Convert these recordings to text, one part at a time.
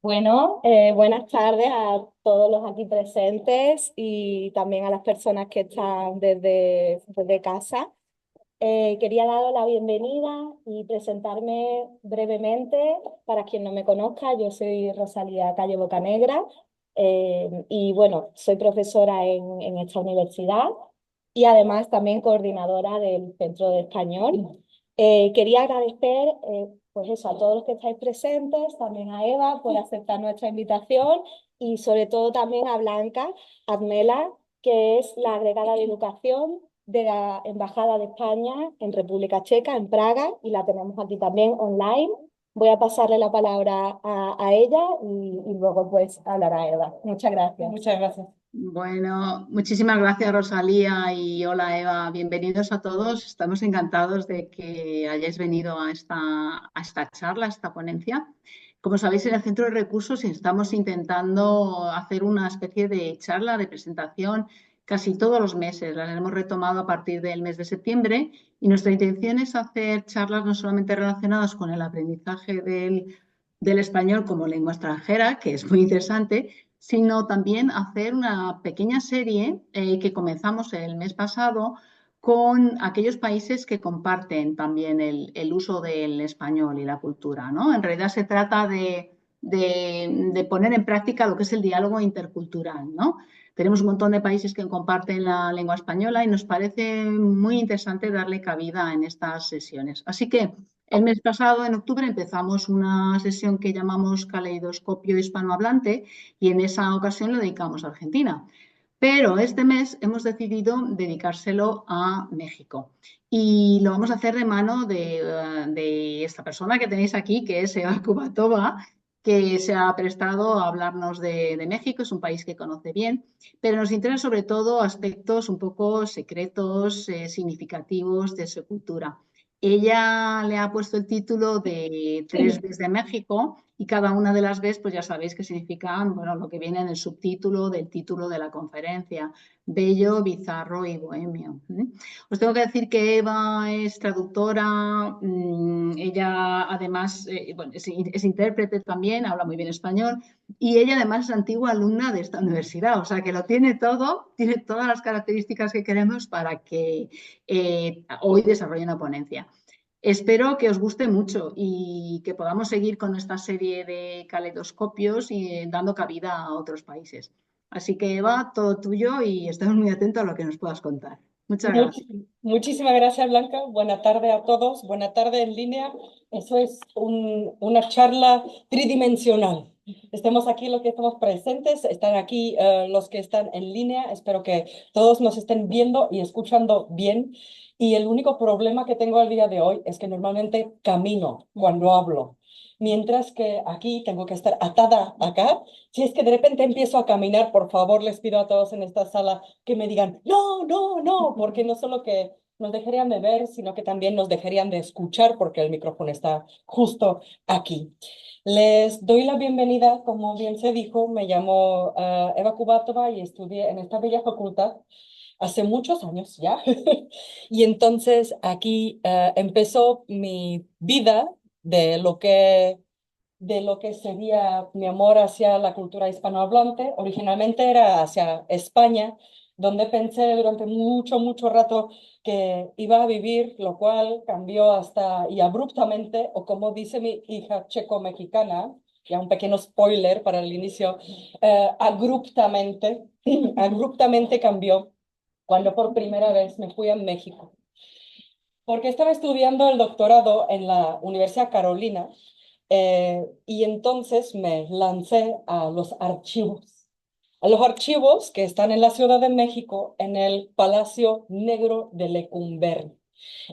Bueno, buenas tardes a todos los aquí presentes y también a las personas que están desde casa. Quería daros la bienvenida y presentarme brevemente. Para quien no me conozca, yo soy Rosalía Calle Bocanegra y bueno, soy profesora en esta universidad y además también coordinadora del Centro de Español. Quería agradecer pues eso, a todos los que estáis presentes, también a Eva por aceptar nuestra invitación y sobre todo también a Blanca Admela, que es la agregada de educación de la Embajada de España en República Checa, en Praga, y la tenemos aquí también online. Voy a pasarle la palabra a ella y luego pues hablará Eva. Muchas gracias. Muchas gracias. Bueno, muchísimas gracias Rosalía y hola Eva, bienvenidos a todos. Estamos encantados de que hayáis venido a esta charla, a esta ponencia. Como sabéis, en el Centro de Recursos estamos intentando hacer una especie de charla, de presentación casi todos los meses. La hemos retomado a partir del mes de septiembre y nuestra intención es hacer charlas no solamente relacionadas con el aprendizaje del español como lengua extranjera, que es muy interesante, sino también hacer una pequeña serie que comenzamos el mes pasado con aquellos países que comparten también el uso del español y la cultura, ¿no? En realidad se trata de poner en práctica lo que es el diálogo intercultural, ¿no? Tenemos un montón de países que comparten la lengua española y nos parece muy interesante darle cabida en estas sesiones. Así que el mes pasado, en octubre, empezamos una sesión que llamamos Caleidoscopio Hispanohablante y en esa ocasión lo dedicamos a Argentina. Pero este mes hemos decidido dedicárselo a México y lo vamos a hacer de mano de esta persona que tenéis aquí, que es Eva Kubatova, que se ha prestado a hablarnos de México. Es un país que conoce bien, pero nos interesa sobre todo aspectos un poco secretos, significativos de su cultura. Ella le ha puesto el título de Tres Bs de México y cada una de las Bs, pues ya sabéis que significan, bueno, lo que viene en el subtítulo del título de la conferencia, bello, bizarro y bohemio. Os tengo que decir que Eva es traductora, ella además bueno, es intérprete también, habla muy bien español y ella además es antigua alumna de esta universidad, o sea que lo tiene todo, tiene todas las características que queremos para que hoy desarrolle una ponencia. Espero que os guste mucho y que podamos seguir con esta serie de caleidoscopios y dando cabida a otros países. Así que Eva, todo tuyo y estamos muy atentos a lo que nos puedas contar. Muchas gracias. Muchísimas gracias, Blanca. Buena tarde a todos. Buena tarde en línea. Eso es una charla tridimensional. Estamos aquí los que estamos presentes, están aquí los que están en línea. Espero que todos nos estén viendo y escuchando bien. Y el único problema que tengo al día de hoy es que normalmente camino cuando hablo, mientras que aquí tengo que estar atada acá. Si es que de repente empiezo a caminar, por favor, les pido a todos en esta sala que me digan, no, no, no, porque no solo que nos dejarían de ver, sino que también nos dejarían de escuchar porque el micrófono está justo aquí. Les doy la bienvenida, como bien se dijo, me llamo Eva Kubatova y estudié en esta bella facultad hace muchos años ya. Y entonces aquí empezó mi vida de lo que sería mi amor hacia la cultura hispanohablante. Originalmente era hacia España, donde pensé durante mucho, mucho rato que iba a vivir, lo cual cambió hasta y abruptamente, o como dice mi hija checo-mexicana, ya un pequeño spoiler para el inicio, abruptamente, abruptamente cambió cuando por primera vez me fui a México, porque estaba estudiando el doctorado en la Universidad Carolina y entonces me lancé a los archivos que están en la Ciudad de México, en el Palacio Negro de Lecumberri.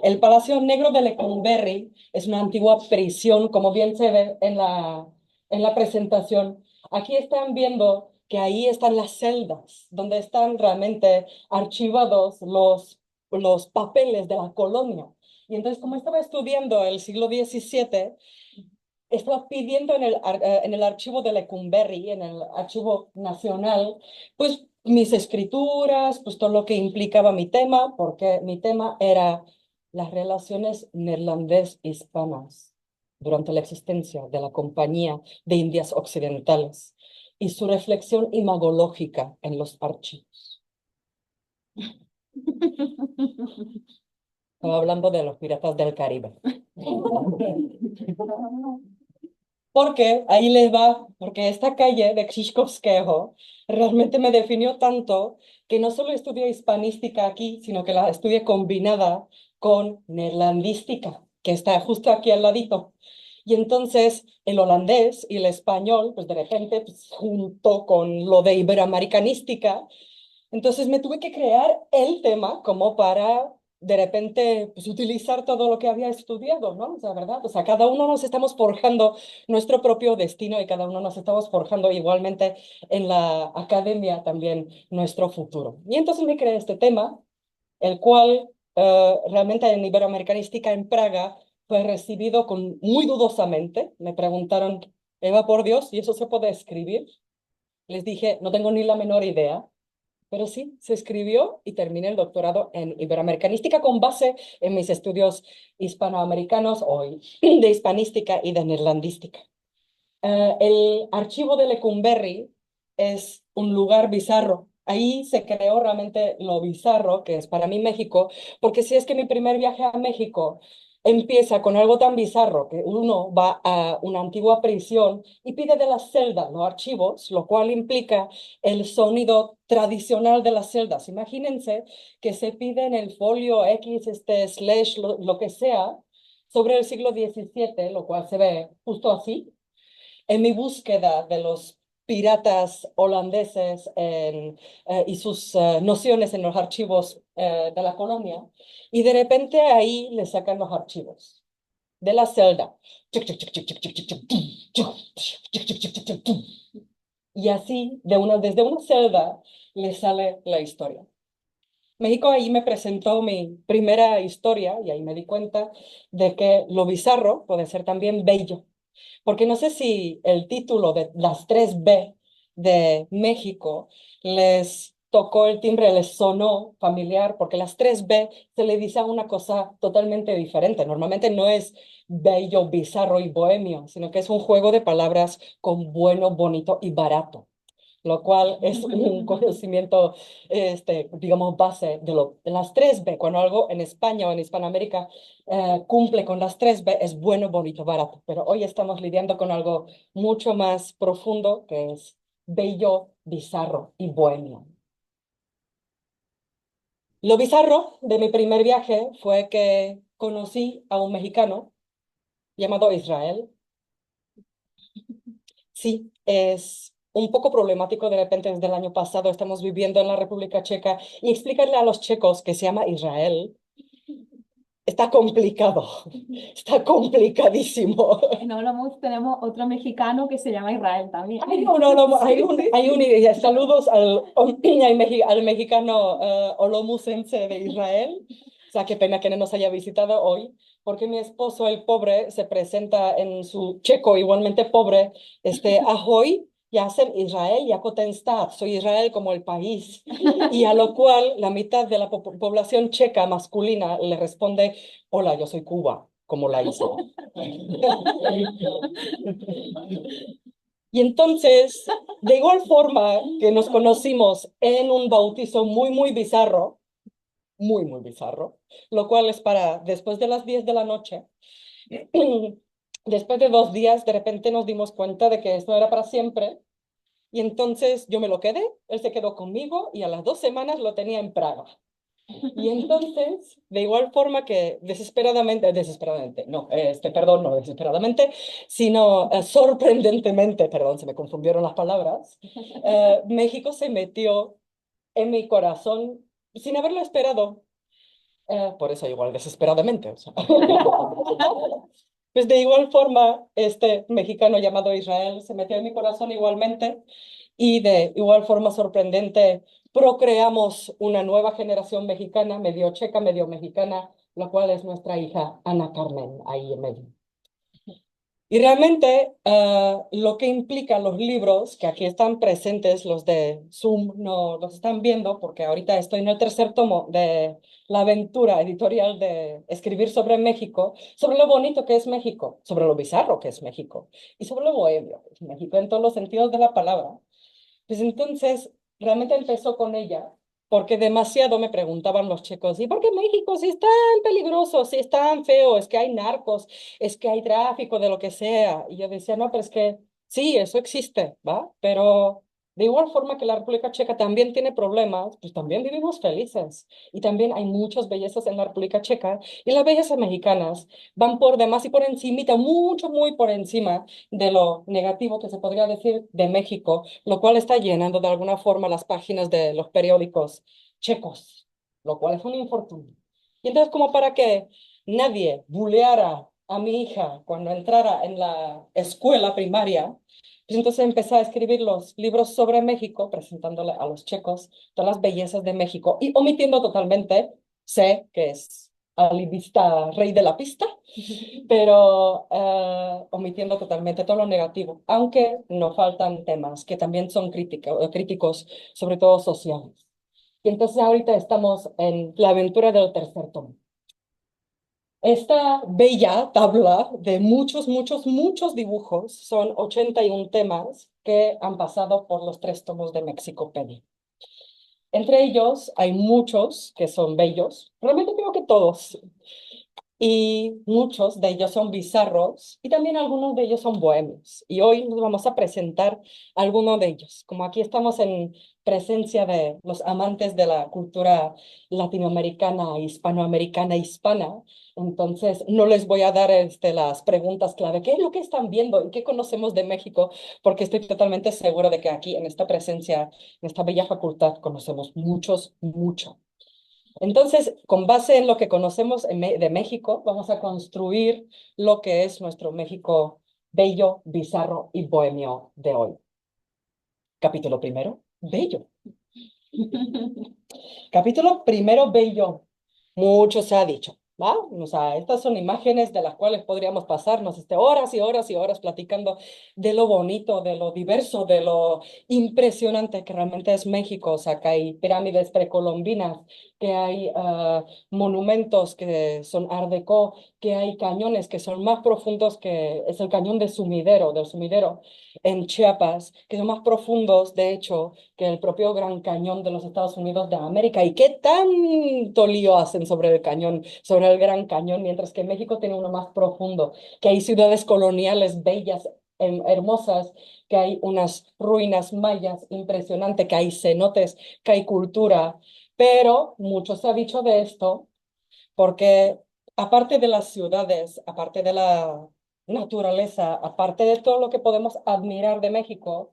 El Palacio Negro de Lecumberri es una antigua prisión, como bien se ve en la presentación. Aquí están viendo que ahí están las celdas, donde están realmente archivados los papeles de la colonia. Y entonces, como estaba estudiando el siglo XVII, estaba pidiendo en el archivo de Lecumberri, en el archivo nacional, pues mis escrituras, pues todo lo que implicaba mi tema, porque mi tema era las relaciones neerlandés-hispanas. durante la existencia de la Compañía de Indias Occidentales y su reflexión imagológica en los archivos. Estaba hablando de los piratas del Caribe. Porque ahí les va, porque esta calle de Krzyżkowskiego realmente me definió tanto que no solo estudié hispanística aquí, sino que la estudié combinada con neerlandística, que está justo aquí al ladito. Y entonces el holandés y el español, pues de repente, pues, junto con lo de iberoamericanística, entonces me tuve que crear el tema como para de repente pues, utilizar todo lo que había estudiado, ¿no? O sea, ¿verdad? O sea, cada uno nos estamos forjando nuestro propio destino y cada uno nos estamos forjando igualmente en la academia también nuestro futuro. Y entonces me creé este tema, el cual realmente en Iberoamericanística en Praga fue recibido con, muy dudosamente. Me preguntaron, Eva, por Dios, ¿y eso se puede escribir? Les dije, no tengo ni la menor idea. Pero sí, se escribió y terminé el doctorado en Iberoamericanística con base en mis estudios hispanoamericanos hoy de hispanística y de neerlandística. El archivo de Lecumberri es un lugar bizarro. Ahí se creó realmente lo bizarro que es para mí México, porque si es que mi primer viaje a México empieza con algo tan bizarro que uno va a una antigua prisión y pide de las celdas los archivos, lo cual implica el sonido tradicional de las celdas. Imagínense que se pide en el folio X, slash, lo que sea, sobre el siglo XVII, lo cual se ve justo así en mi búsqueda de los piratas holandeses y sus nociones en los archivos de la colonia, y de repente ahí le sacan los archivos de la celda. Y así, desde una celda, le sale la historia. México ahí me presentó mi primera historia y ahí me di cuenta de que lo bizarro puede ser también bello. Porque no sé si el título de las 3B de México les tocó el timbre, les sonó familiar, porque las 3B se le dice a una cosa totalmente diferente. Normalmente no es bello, bizarro y bohemio, sino que es un juego de palabras con bueno, bonito y barato, lo cual es un conocimiento, digamos, base de las 3B. Cuando algo en España o en Hispanoamérica cumple con las 3B, es bueno, bonito, barato. Pero hoy estamos lidiando con algo mucho más profundo, que es bello, bizarro y bohemio. Lo bizarro de mi primer viaje fue que conocí a un mexicano llamado Israel. Sí, es un poco problemático de repente desde el año pasado. Estamos viviendo en la República Checa y explicarle a los checos que se llama Israel está complicado, está complicadísimo. En Olomouc tenemos otro mexicano que se llama Israel también. Saludos al mexicano olomucense de Israel. O sea, qué pena que no nos haya visitado hoy, porque mi esposo, el pobre, se presenta en su checo igualmente pobre, ahoy, ya hacen Israel, ya Stad, soy Israel como el país. Y a lo cual la mitad de la población checa masculina le responde, hola, yo soy Cuba, como la isla. Y entonces, de igual forma que nos conocimos en un bautizo muy, muy bizarro, lo cual es para después de las 10 de la noche, después de 2 días, de repente nos dimos cuenta de que esto era para siempre. Y entonces yo me lo quedé, él se quedó conmigo y a las 2 semanas lo tenía en Praga. Y entonces, de igual forma que desesperadamente, no, perdón, no desesperadamente, sino sorprendentemente, perdón, se me confundieron las palabras, México se metió en mi corazón sin haberlo esperado. Por eso igual desesperadamente. O sea. Pues de igual forma, este mexicano llamado Israel se metió en mi corazón igualmente y de igual forma sorprendente procreamos una nueva generación mexicana, medio checa, medio mexicana, la cual es nuestra hija Ana Carmen, ahí en medio. Y realmente lo que implican los libros, que aquí están presentes, los de Zoom no los están viendo, porque ahorita estoy en el tercer tomo de la aventura editorial de escribir sobre México, sobre lo bonito que es México, sobre lo bizarro que es México y sobre lo bohemio que es México en todos los sentidos de la palabra. Pues entonces, realmente empezó con ella, porque demasiado me preguntaban los chicos, ¿y por qué México si es tan peligroso, si es tan feo, es que hay narcos, es que hay tráfico de lo que sea? Y yo decía, no, pero es que sí, eso existe, ¿va? Pero de igual forma que la República Checa también tiene problemas, pues también vivimos felices. Y también hay muchas bellezas en la República Checa, y las bellezas mexicanas van por demás y por encimita, mucho, muy por encima de lo negativo que se podría decir de México, lo cual está llenando de alguna forma las páginas de los periódicos checos, lo cual es un infortunio. Y entonces, como para que nadie buleara a mi hija cuando entrara en la escuela primaria, pues entonces empecé a escribir los libros sobre México, presentándole a los checos todas las bellezas de México y omitiendo totalmente, sé que es alivista rey de la pista, pero omitiendo totalmente todo lo negativo, aunque no faltan temas que también son críticos, sobre todo sociales. Y entonces ahorita estamos en la aventura del tercer tomo. Esta bella tabla de muchos, muchos, muchos dibujos son 81 temas que han pasado por los tres tomos de Mexicopedia. Entre ellos hay muchos que son bellos, realmente creo que todos, y muchos de ellos son bizarros y también algunos de ellos son bohemios. Y hoy nos vamos a presentar algunos de ellos. Como aquí estamos en presencia de los amantes de la cultura latinoamericana, hispanoamericana, hispana, entonces no les voy a dar las preguntas clave. ¿Qué es lo que están viendo y qué conocemos de México? Porque estoy totalmente segura de que aquí en esta presencia, en esta bella facultad, conocemos muchos, mucho. Entonces, con base en lo que conocemos de México, vamos a construir lo que es nuestro México bello, bizarro y bohemio de hoy. Capítulo primero, bello. Capítulo primero, bello. Mucho se ha dicho, ¿va? O sea, estas son imágenes de las cuales podríamos pasarnos horas y horas y horas platicando de lo bonito, de lo diverso, de lo impresionante que realmente es México. O sea, que hay pirámides precolombinas, que hay monumentos que son Art Deco, que hay cañones que son más profundos que es el cañón de Sumidero, del Sumidero en Chiapas, que son más profundos, de hecho, que el propio Gran Cañón de los Estados Unidos de América. ¿Y qué tanto lío hacen sobre el cañón, sobre el Gran Cañón, mientras que México tiene uno más profundo, que hay ciudades coloniales bellas, hermosas, que hay unas ruinas mayas impresionantes, que hay cenotes, que hay cultura, pero mucho se ha dicho de esto porque aparte de las ciudades, aparte de la naturaleza, aparte de todo lo que podemos admirar de México,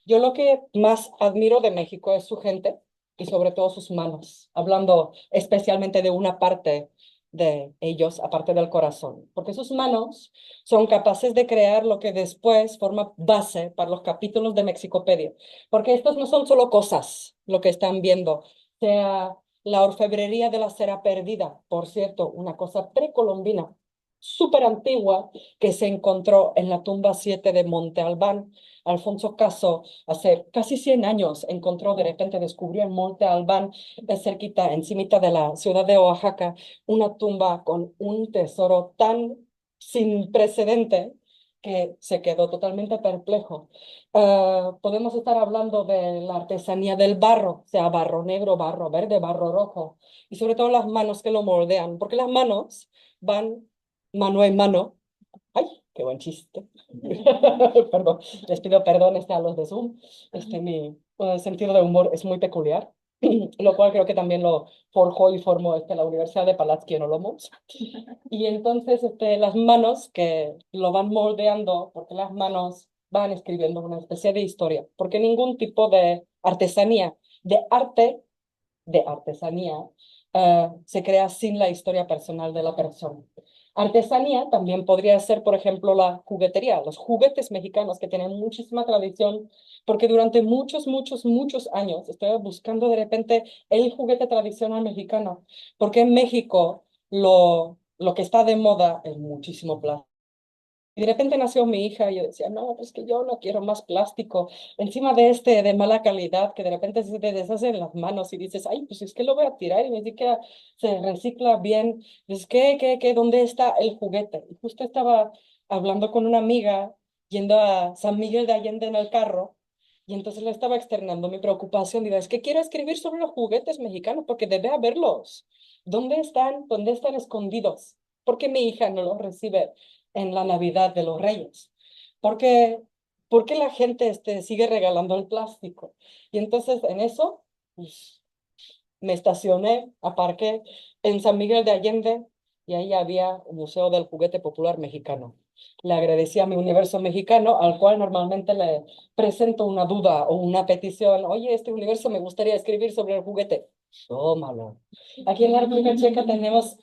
yo lo que más admiro de México es su gente y sobre todo sus manos, hablando especialmente de una parte de ellos, aparte del corazón, porque sus manos son capaces de crear lo que después forma base para los capítulos de Mexicopedia, porque estos no son solo cosas, lo que están viendo, sea la orfebrería de la cera perdida, por cierto, una cosa precolombina, súper antigua, que se encontró en la tumba 7 de Monte Albán. Alfonso Caso hace casi 100 años encontró, de repente descubrió en Monte Albán, de cerquita, encimita de la ciudad de Oaxaca, una tumba con un tesoro tan sin precedente que se quedó totalmente perplejo. Podemos estar hablando de la artesanía del barro, sea barro negro, barro verde, barro rojo, y sobre todo las manos que lo moldean, porque las manos van mano en mano. ¡Ay, qué buen chiste! Perdón, les pido perdón a los de Zoom. Mi sentido de humor es muy peculiar, lo cual creo que también lo forjó y formó la Universidad de Palacio en Olomouc. Y entonces las manos que lo van moldeando, porque las manos van escribiendo una especie de historia, porque ningún tipo de artesanía, de arte, de artesanía, se crea sin la historia personal de la persona. Artesanía también podría ser, por ejemplo, la juguetería, los juguetes mexicanos que tienen muchísima tradición, porque durante muchos, muchos, muchos años estoy buscando de repente el juguete tradicional mexicano, porque en México lo que está de moda es muchísimo plástico. Y de repente nació mi hija y yo decía, no, pues que yo no quiero más plástico. Encima de este de mala calidad, que de repente se te deshace en las manos y dices, ay, pues es que lo voy a tirar y ni siquiera se recicla bien. Dices, ¿qué? ¿Dónde está el juguete? Y justo estaba hablando con una amiga yendo a San Miguel de Allende en el carro y entonces le estaba externando mi preocupación. Digo, es que quiero escribir sobre los juguetes mexicanos porque debe haberlos. ¿Dónde están? ¿Dónde están escondidos? ¿Por qué mi hija no los recibe en la Navidad de los Reyes? Porque, ¿por qué la gente sigue regalando el plástico? Y entonces en eso pues, me estacioné, aparqué en San Miguel de Allende y ahí había un Museo del Juguete Popular Mexicano. Le agradecí a mi universo mexicano, al cual normalmente le presento una duda o una petición. Oye, este universo me gustaría escribir sobre el juguete. Tómalo. Aquí en la República Checa tenemos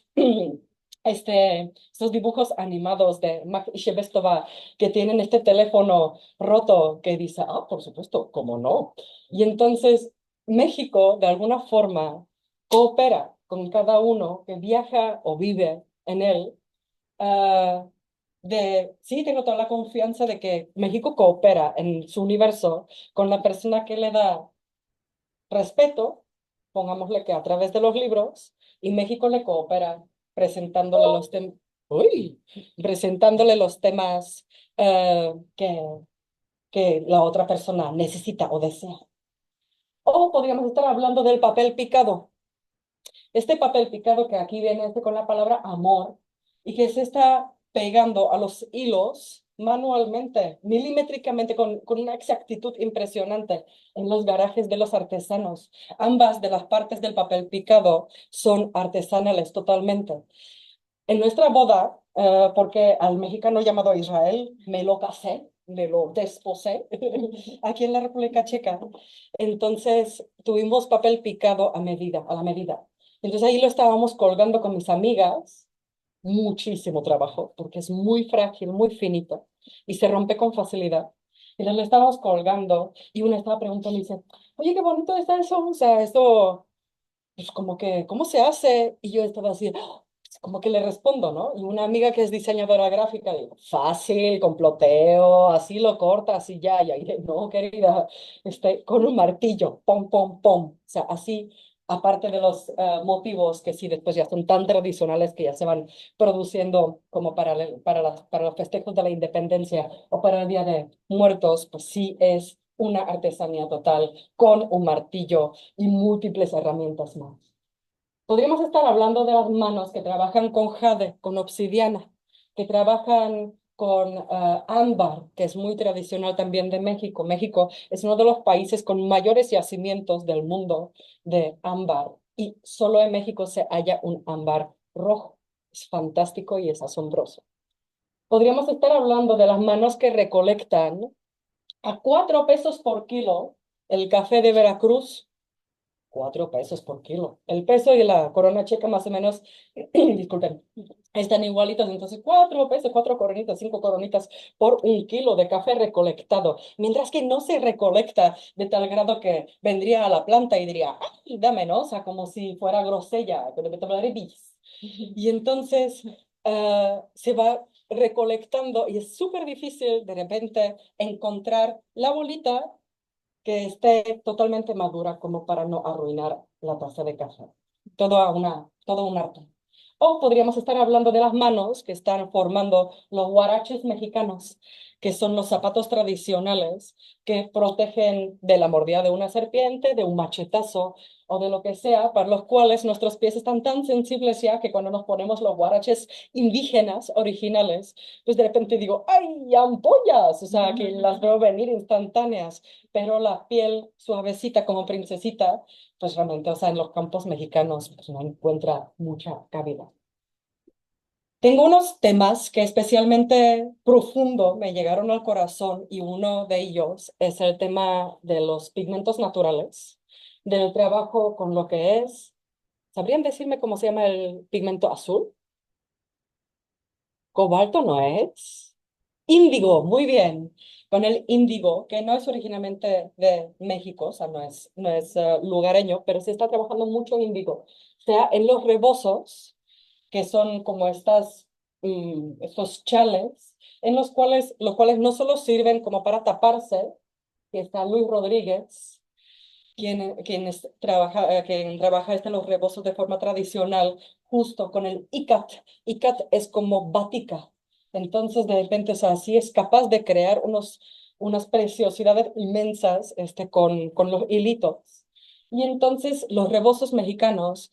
estos dibujos animados de Mac Shebestova que tienen este teléfono roto que dice, ah, por supuesto, ¿cómo no? Y entonces México, de alguna forma, coopera con cada uno que viaja o vive en él. ah, sí, tengo toda la confianza de que México coopera en su universo con la persona que le da respeto, pongámosle que a través de los libros, y México le coopera presentándole los temas, uy, presentándole los temas que la otra persona necesita o desea. O podríamos estar hablando del papel picado. Este papel picado que aquí viene con la palabra amor y que se está pegando a los hilos manualmente, milimétricamente, con una exactitud impresionante en los garajes de los artesanos. Ambas de las partes del papel picado son artesanales totalmente. En nuestra boda, porque al mexicano llamado Israel me lo casé, me lo desposé aquí en la República Checa, entonces tuvimos papel picado a medida, a la medida. Entonces ahí lo estábamos colgando con mis amigas, muchísimo trabajo, porque es muy frágil, muy finito, y se rompe con facilidad. Entonces lo estábamos colgando y una estaba preguntando y dice, oye, qué bonito está eso, o sea, esto, pues como que, ¿cómo se hace? Y yo estaba así, como que le respondo, ¿no? Y una amiga que es diseñadora gráfica, digo, fácil, comploteo, así lo corta, así ya, y ahí, no, querida, con un martillo, pom, pom, pom, o sea, así, aparte de los motivos que sí después ya son tan tradicionales que ya se van produciendo como para los festejos de la independencia o para el Día de Muertos, pues sí es una artesanía total con un martillo y múltiples herramientas más. Podríamos estar hablando de las manos que trabajan con jade, con obsidiana, que trabajan con ámbar, que es muy tradicional también de México. México es uno de los países con mayores yacimientos del mundo de ámbar y solo en México se halla un ámbar rojo. Es fantástico y es asombroso. Podríamos estar hablando de las manos que recolectan a 4 pesos por kilo el café de Veracruz. 4 pesos por kilo. El peso y la corona checa más o menos, disculpen, están igualitos. Entonces, 4 pesos, 4 coronitas, 5 coronitas por un kilo de café recolectado. Mientras que no se recolecta de tal grado que vendría a la planta y diría, ay, dame, ¿no? O sea, como si fuera grosella, pero me tomaré bis. Y entonces se va recolectando y es súper difícil de repente encontrar la bolita que esté totalmente madura como para no arruinar la taza de café. Todo un arte. O podríamos estar hablando de las manos que están formando los huaraches mexicanos, que son los zapatos tradicionales que protegen de la mordida de una serpiente, de un machetazo o de lo que sea, para los cuales nuestros pies están tan sensibles ya que cuando nos ponemos los huaraches indígenas originales, pues de repente digo, ¡ay, ampollas! O sea, que las veo venir instantáneas, pero la piel suavecita como princesita, pues realmente, o sea, en los campos mexicanos pues no encuentra mucha cabida. Tengo unos temas que especialmente profundo me llegaron al corazón y uno de ellos es el tema de los pigmentos naturales, del trabajo con lo que es. ¿Sabrían decirme cómo se llama el pigmento azul? Cobalto no es. Índigo, muy bien. Con el índigo, que no es originalmente de México, o sea, no es lugareño, pero se está trabajando mucho índigo. O sea, en los rebozos, que son como estos chales, en los cuales no solo sirven como para taparse, que está Luis Rodríguez, quien trabaja en los rebozos de forma tradicional, justo con el icat. Icat es como batica. Entonces, de repente, o sea, sí es capaz de crear unas preciosidades inmensas con los hilitos. Y entonces los rebozos mexicanos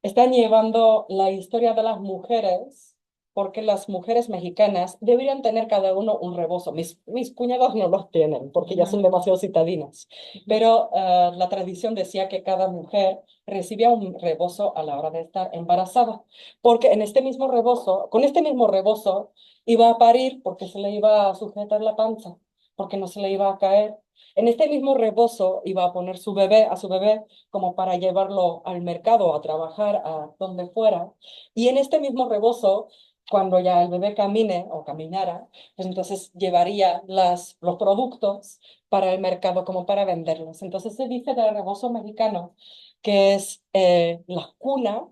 están llevando la historia de las mujeres, porque las mujeres mexicanas deberían tener cada uno un rebozo. Mis cuñados no los tienen, porque ya son demasiado citadinas. Pero la tradición decía que cada mujer recibía un rebozo a la hora de estar embarazada, porque en este mismo rebozo, con este mismo rebozo, iba a parir porque se le iba a sujetar la panza, porque no se le iba a caer. En este mismo rebozo iba a poner a su bebé como para llevarlo al mercado, a trabajar, a donde fuera. Y en este mismo rebozo, cuando ya el bebé camine o caminara, pues entonces llevaría los productos para el mercado como para venderlos. Entonces se dice del rebozo mexicano que es la cuna,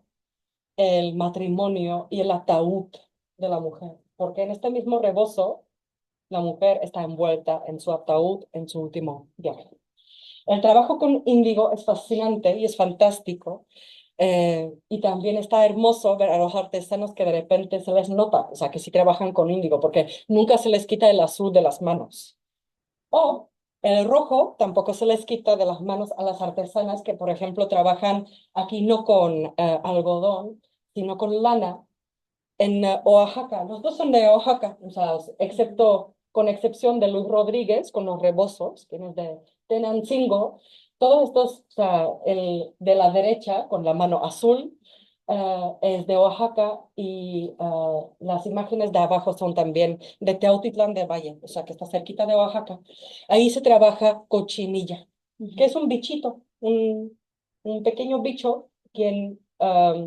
el matrimonio y el ataúd de la mujer, porque en este mismo rebozo la mujer está envuelta en su ataúd en su último viaje. El trabajo con índigo es fascinante y es fantástico. Y también está hermoso ver a los artesanos que de repente se les nota, o sea, que sí trabajan con índigo, porque nunca se les quita el azul de las manos. O el rojo tampoco se les quita de las manos a las artesanas que, por ejemplo, trabajan aquí no con algodón, sino con lana en Oaxaca. Los dos son de Oaxaca, o sea, con excepción de Luis Rodríguez, con los rebozos, que es de Tenancingo. Todos estos, o sea, el de la derecha, con la mano azul, es de Oaxaca y las imágenes de abajo son también de Teotitlán de Valle, o sea, que está cerquita de Oaxaca. Ahí se trabaja cochinilla, que es un bichito, un pequeño bicho quien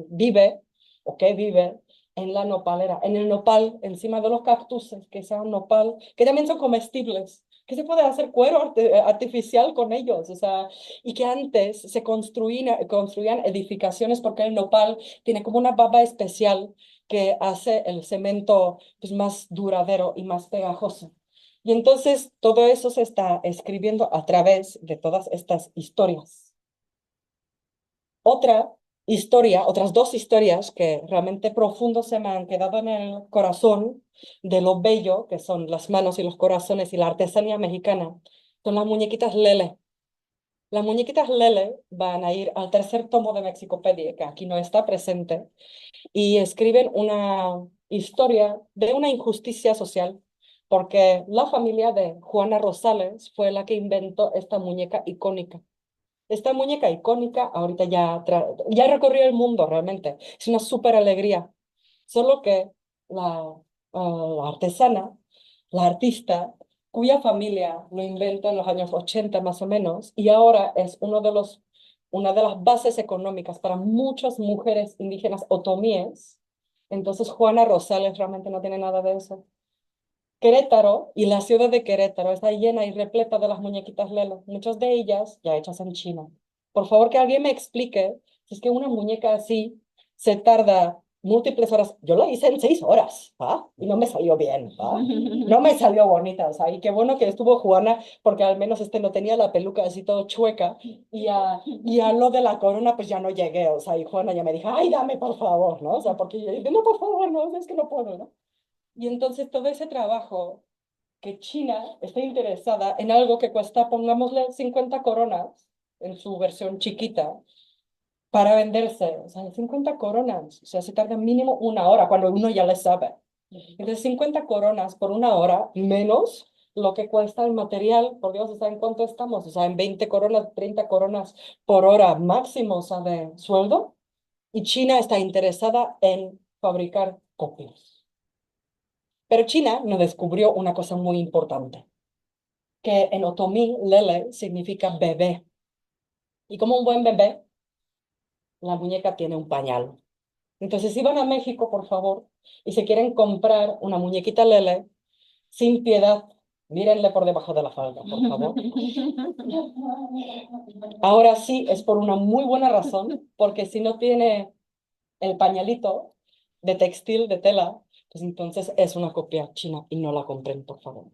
vive o que vive en la nopalera, en el nopal, encima de los cactuses, que sean nopal, que también son comestibles, que se puede hacer cuero artificial con ellos, o sea, y que antes se construían edificaciones porque el nopal tiene como una baba especial que hace el cemento pues, más duradero y más pegajoso. Y entonces todo eso se está escribiendo a través de todas estas historias. Otra otras dos historias que realmente profundo se me han quedado en el corazón de lo bello que son las manos y los corazones y la artesanía mexicana, son las muñequitas Lele. Las muñequitas Lele van a ir al tercer tomo de Mexicopedia, que aquí no está presente, y escriben una historia de una injusticia social, porque la familia de Juana Rosales fue la que inventó esta muñeca icónica. Esta muñeca icónica ahorita ya recorrió el mundo realmente. Es una súper alegría. Solo que la artesana, la artista, cuya familia lo inventa en los años 80 más o menos, y ahora es una de las bases económicas para muchas mujeres indígenas otomíes. Entonces Juana Rosales realmente no tiene nada de eso. Querétaro y la ciudad de Querétaro está llena y repleta de las muñequitas Lelo, muchas de ellas ya hechas en China. Por favor, que alguien me explique si es que una muñeca así se tarda múltiples horas. Yo la hice en 6 horas, ¿ah? Y no me salió bien, ¿ah? No me salió bonita, o sea, y qué bueno que estuvo Juana, porque al menos no tenía la peluca así todo chueca, y a lo de la corona pues ya no llegué, o sea, y Juana ya me dijo, ay, dame por favor, ¿no? O sea, porque yo dije, no, por favor, no, es que no puedo, ¿no? Y entonces todo ese trabajo que China está interesada en algo que cuesta, pongámosle, 50 coronas en su versión chiquita para venderse. O sea, 50 coronas. O sea, se tarda mínimo 1 hora cuando uno ya le sabe. Entonces, 50 coronas por 1 hora menos lo que cuesta el material. Por Dios, ¿saben cuánto estamos? O sea, en 20 coronas, 30 coronas por hora máximo, o sea, de sueldo. Y China está interesada en fabricar copias. Pero China no descubrió una cosa muy importante, que en otomí, lele, significa bebé. Y como un buen bebé, la muñeca tiene un pañal. Entonces, si van a México, por favor, y se quieren comprar una muñequita lele, sin piedad, mírenle por debajo de la falda, por favor. Ahora sí, es por una muy buena razón, porque si no tiene el pañalito de textil, de tela, Pues entonces es una copia china y no la compren, por favor.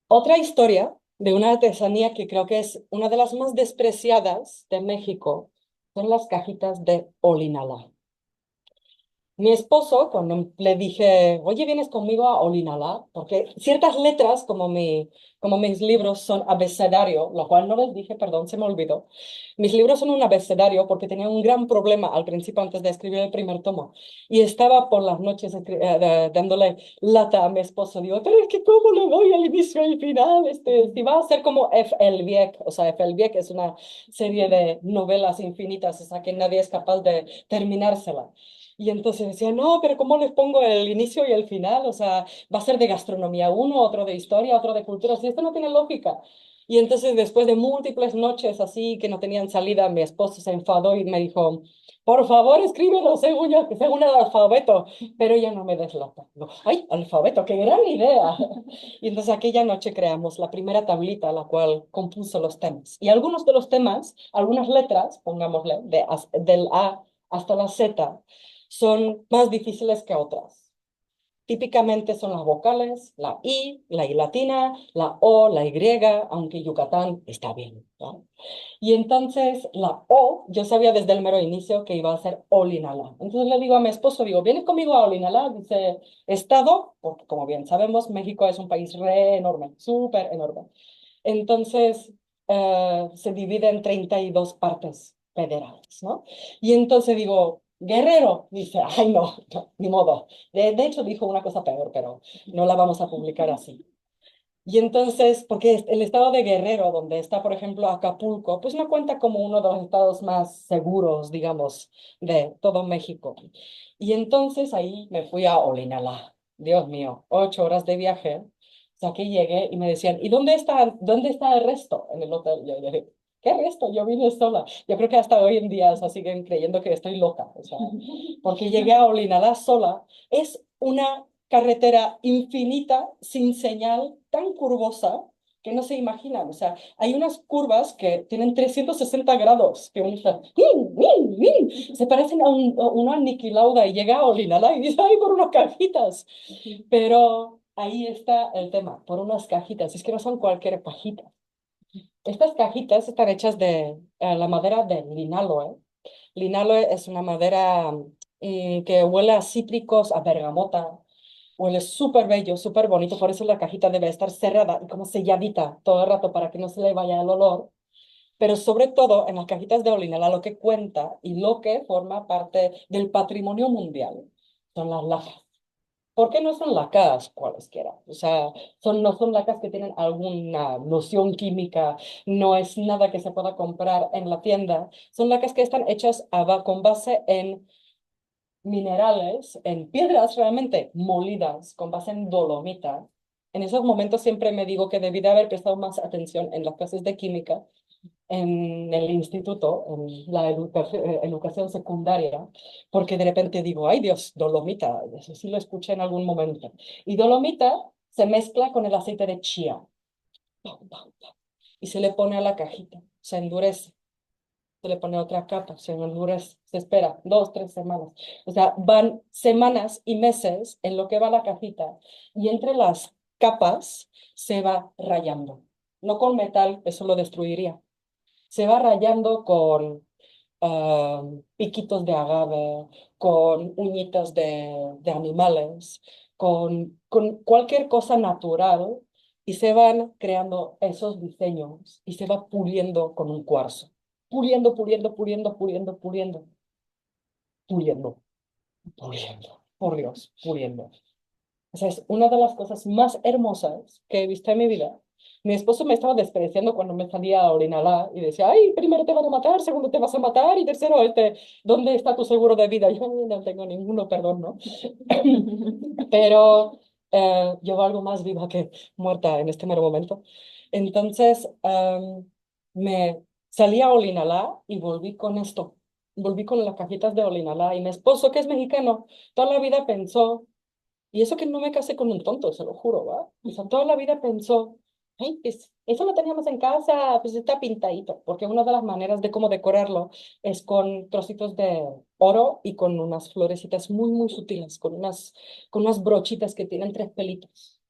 Otra historia de una artesanía que creo que es una de las más despreciadas de México son las cajitas de Olinalá. Mi esposo, cuando le dije, oye, ¿vienes conmigo a Olinalá? Porque ciertas letras, como mis libros, son abecedario, lo cual no les dije, perdón, se me olvidó. Mis libros son un abecedario porque tenía un gran problema al principio antes de escribir el primer tomo. Y estaba por las noches dándole lata a mi esposo. Digo, pero es que ¿cómo le doy el inicio y el final? Si va a ser como F. el Vieck, o sea, F. el Vieck es una serie de novelas infinitas, o sea, que nadie es capaz de terminársela. Y entonces decía, no, pero ¿cómo les pongo el inicio y el final? O sea, va a ser de gastronomía uno, otro de historia, otro de cultura. Si esto no tiene lógica. Y entonces después de múltiples noches así que no tenían salida, mi esposo se enfadó y me dijo, por favor, escríbelo según el alfabeto. Pero ya no me deslata. No, ay, alfabeto, qué gran idea. Y entonces aquella noche creamos la primera tablita, la cual compuso los temas. Y algunos de los temas, algunas letras, pongámosle, del A hasta la Z, son más difíciles que otras. Típicamente son las vocales, la I latina, la O, la Y, aunque Yucatán está bien, ¿no? Y entonces la O, yo sabía desde el mero inicio que iba a ser Olinalá. Entonces le digo a mi esposo, digo, ¿vienes conmigo a Olinalá? Dice, estado, porque como bien sabemos, México es un país re enorme, súper enorme. Entonces se divide en 32 partes federales, ¿no? Y entonces digo, Guerrero, dice, ay no, no, ni modo. De hecho dijo una cosa peor, pero no la vamos a publicar así. Y entonces, porque el estado de Guerrero, donde está, por ejemplo, Acapulco, pues no cuenta como uno de los estados más seguros, digamos, de todo México. Y entonces ahí me fui a Olinalá. Dios mío, 8 horas de viaje. O sea, que llegué y me decían, ¿y dónde está el resto en el hotel? Yo dije, ¿qué resto? Yo vine sola. Yo creo que hasta hoy en día, o sea, siguen creyendo que estoy loca. O sea, porque llegué a Olinalá sola. Es una carretera infinita, sin señal, tan curvosa que no se imaginan. O sea, hay unas curvas que tienen 360 grados, que uno está, ¡min, min, min! Se parecen a una Niki Lauda y llega a Olinalá y dice, ¡ay, por unas cajitas! Pero ahí está el tema, por unas cajitas. Es que no son cualquier cajita. Estas cajitas están hechas de la madera de linaloe. Linaloe es una madera que huele a cítricos, a bergamota. Huele súper bello, súper bonito, por eso la cajita debe estar cerrada y como selladita todo el rato para que no se le vaya el olor. Pero sobre todo en las cajitas de Olinala lo que cuenta y lo que forma parte del patrimonio mundial son las lacas. ¿Por qué no son lacas cualesquiera? O sea, no son lacas que tienen alguna noción química, no es nada que se pueda comprar en la tienda. Son lacas que están hechas con base en minerales, en piedras realmente molidas con base en dolomita. En esos momentos siempre me digo que debí de haber prestado más atención en las clases de química en el instituto, en la educación secundaria, porque de repente digo, ay Dios, dolomita, eso sí lo escuché en algún momento. Y dolomita se mezcla con el aceite de chía. Pam, pam, pam, y se le pone a la cajita, se endurece, se le pone otra capa, se endurece, se espera 2, 3 semanas. O sea, van semanas y meses en lo que va la cajita y entre las capas se va rayando. No con metal, eso lo destruiría. Se va rayando con piquitos de agave, con uñitas de animales, con cualquier cosa natural y se van creando esos diseños y se va puliendo con un cuarzo. Puliendo, puliendo, puliendo, puliendo, puliendo, puliendo, puliendo. Por Dios, puliendo. O sea, es una de las cosas más hermosas que he visto en mi vida. Mi esposo me estaba despreciando cuando me salía a Olinalá y decía, ay, primero te van a matar, segundo te vas a matar y tercero, ¿dónde está tu seguro de vida? Yo no tengo ninguno, perdón, ¿no? Pero yo valgo más viva que muerta en este mero momento. Entonces, me salí a Olinalá y volví con esto. Volví con las cajitas de Olinalá y mi esposo, que es mexicano, toda la vida pensó y eso que no me casé con un tonto, se lo juro, ¿va? O sea, toda la vida pensó, ay, pues eso lo teníamos en casa, pues está pintadito, porque una de las maneras de cómo decorarlo es con trocitos de oro y con unas florecitas muy, muy sutiles, con unas brochitas que tienen tres pelitos.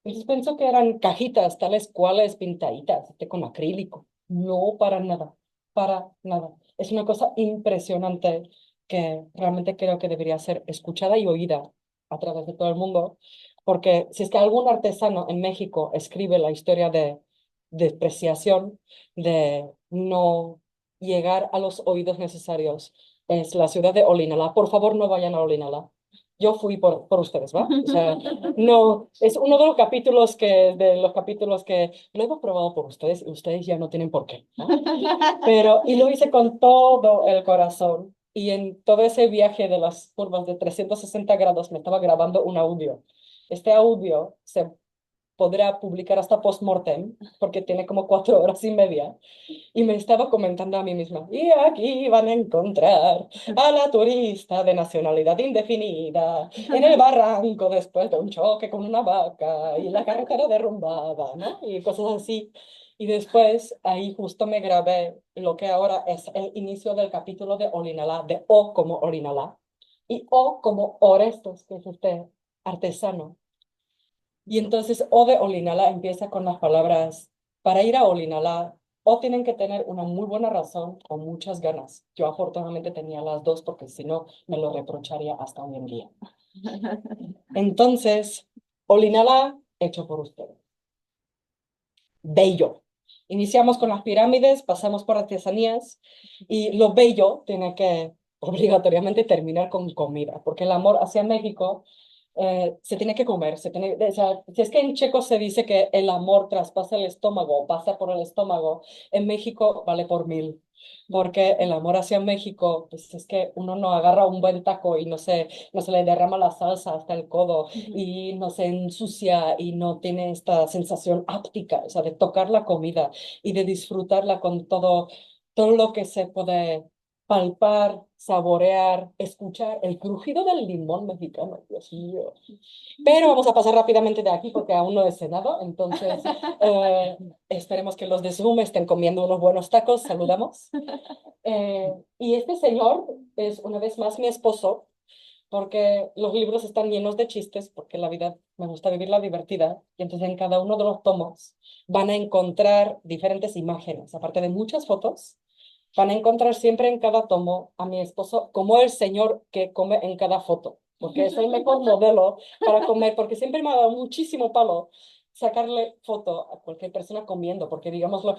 Entonces pensó que eran cajitas tales cuales pintaditas, con acrílico. No, para nada, para nada. Es una cosa impresionante que realmente creo que debería ser escuchada y oída a través de todo el mundo, porque si es que algún artesano en México escribe la historia de despreciación, de no llegar a los oídos necesarios, es la ciudad de Olinalá. Por favor, no vayan a Olinalá. Yo fui por ustedes, ¿va? O sea, no, es uno de los capítulos que lo hemos probado por ustedes y ustedes ya no tienen por qué, ¿no? Pero, y lo hice con todo el corazón. Y en todo ese viaje de las curvas de 360 grados me estaba grabando un audio. Este audio se podrá publicar hasta post-mortem, porque tiene como 4 horas y media. Y me estaba comentando a mí misma, y aquí van a encontrar a la turista de nacionalidad indefinida en el barranco después de un choque con una vaca y la carretera derrumbada, ¿no? Y cosas así. Y después ahí justo me grabé lo que ahora es el inicio del capítulo de Olinalá, de O como Olinalá, y O como Orestes, que es este artesano. Y entonces O de Olinalá empieza con las palabras, para ir a Olinalá, o tienen que tener una muy buena razón o muchas ganas. Yo afortunadamente tenía las dos porque si no me lo reprocharía hasta hoy en día. Entonces, Olinalá, hecho por ustedes. Bello. Iniciamos con las pirámides, pasamos por artesanías y lo bello tiene que obligatoriamente terminar con comida, porque el amor hacia México se tiene que comer. O sea, si es que en checo se dice que el amor traspasa el estómago, pasa por el estómago, en México vale por 1000. Porque el amor hacia México, pues es que uno no agarra un buen taco y no se le derrama la salsa hasta el codo y no se ensucia y no tiene esta sensación áptica, o sea, de tocar la comida y de disfrutarla con todo lo que se puede palpar, saborear, escuchar, el crujido del limón mexicano, Dios mío. Pero vamos a pasar rápidamente de aquí porque aún no he cenado, entonces esperemos que los de Zoom estén comiendo unos buenos tacos, saludamos. Y este señor es una vez más mi esposo, porque los libros están llenos de chistes, porque la vida, me gusta vivirla divertida, y entonces en cada uno de los tomos van a encontrar diferentes imágenes, aparte de muchas fotos, van a encontrar siempre en cada tomo a mi esposo como el señor que come en cada foto, porque es el mejor modelo para comer, porque siempre me ha dado muchísimo palo sacarle foto a cualquier persona comiendo, porque digámoslo,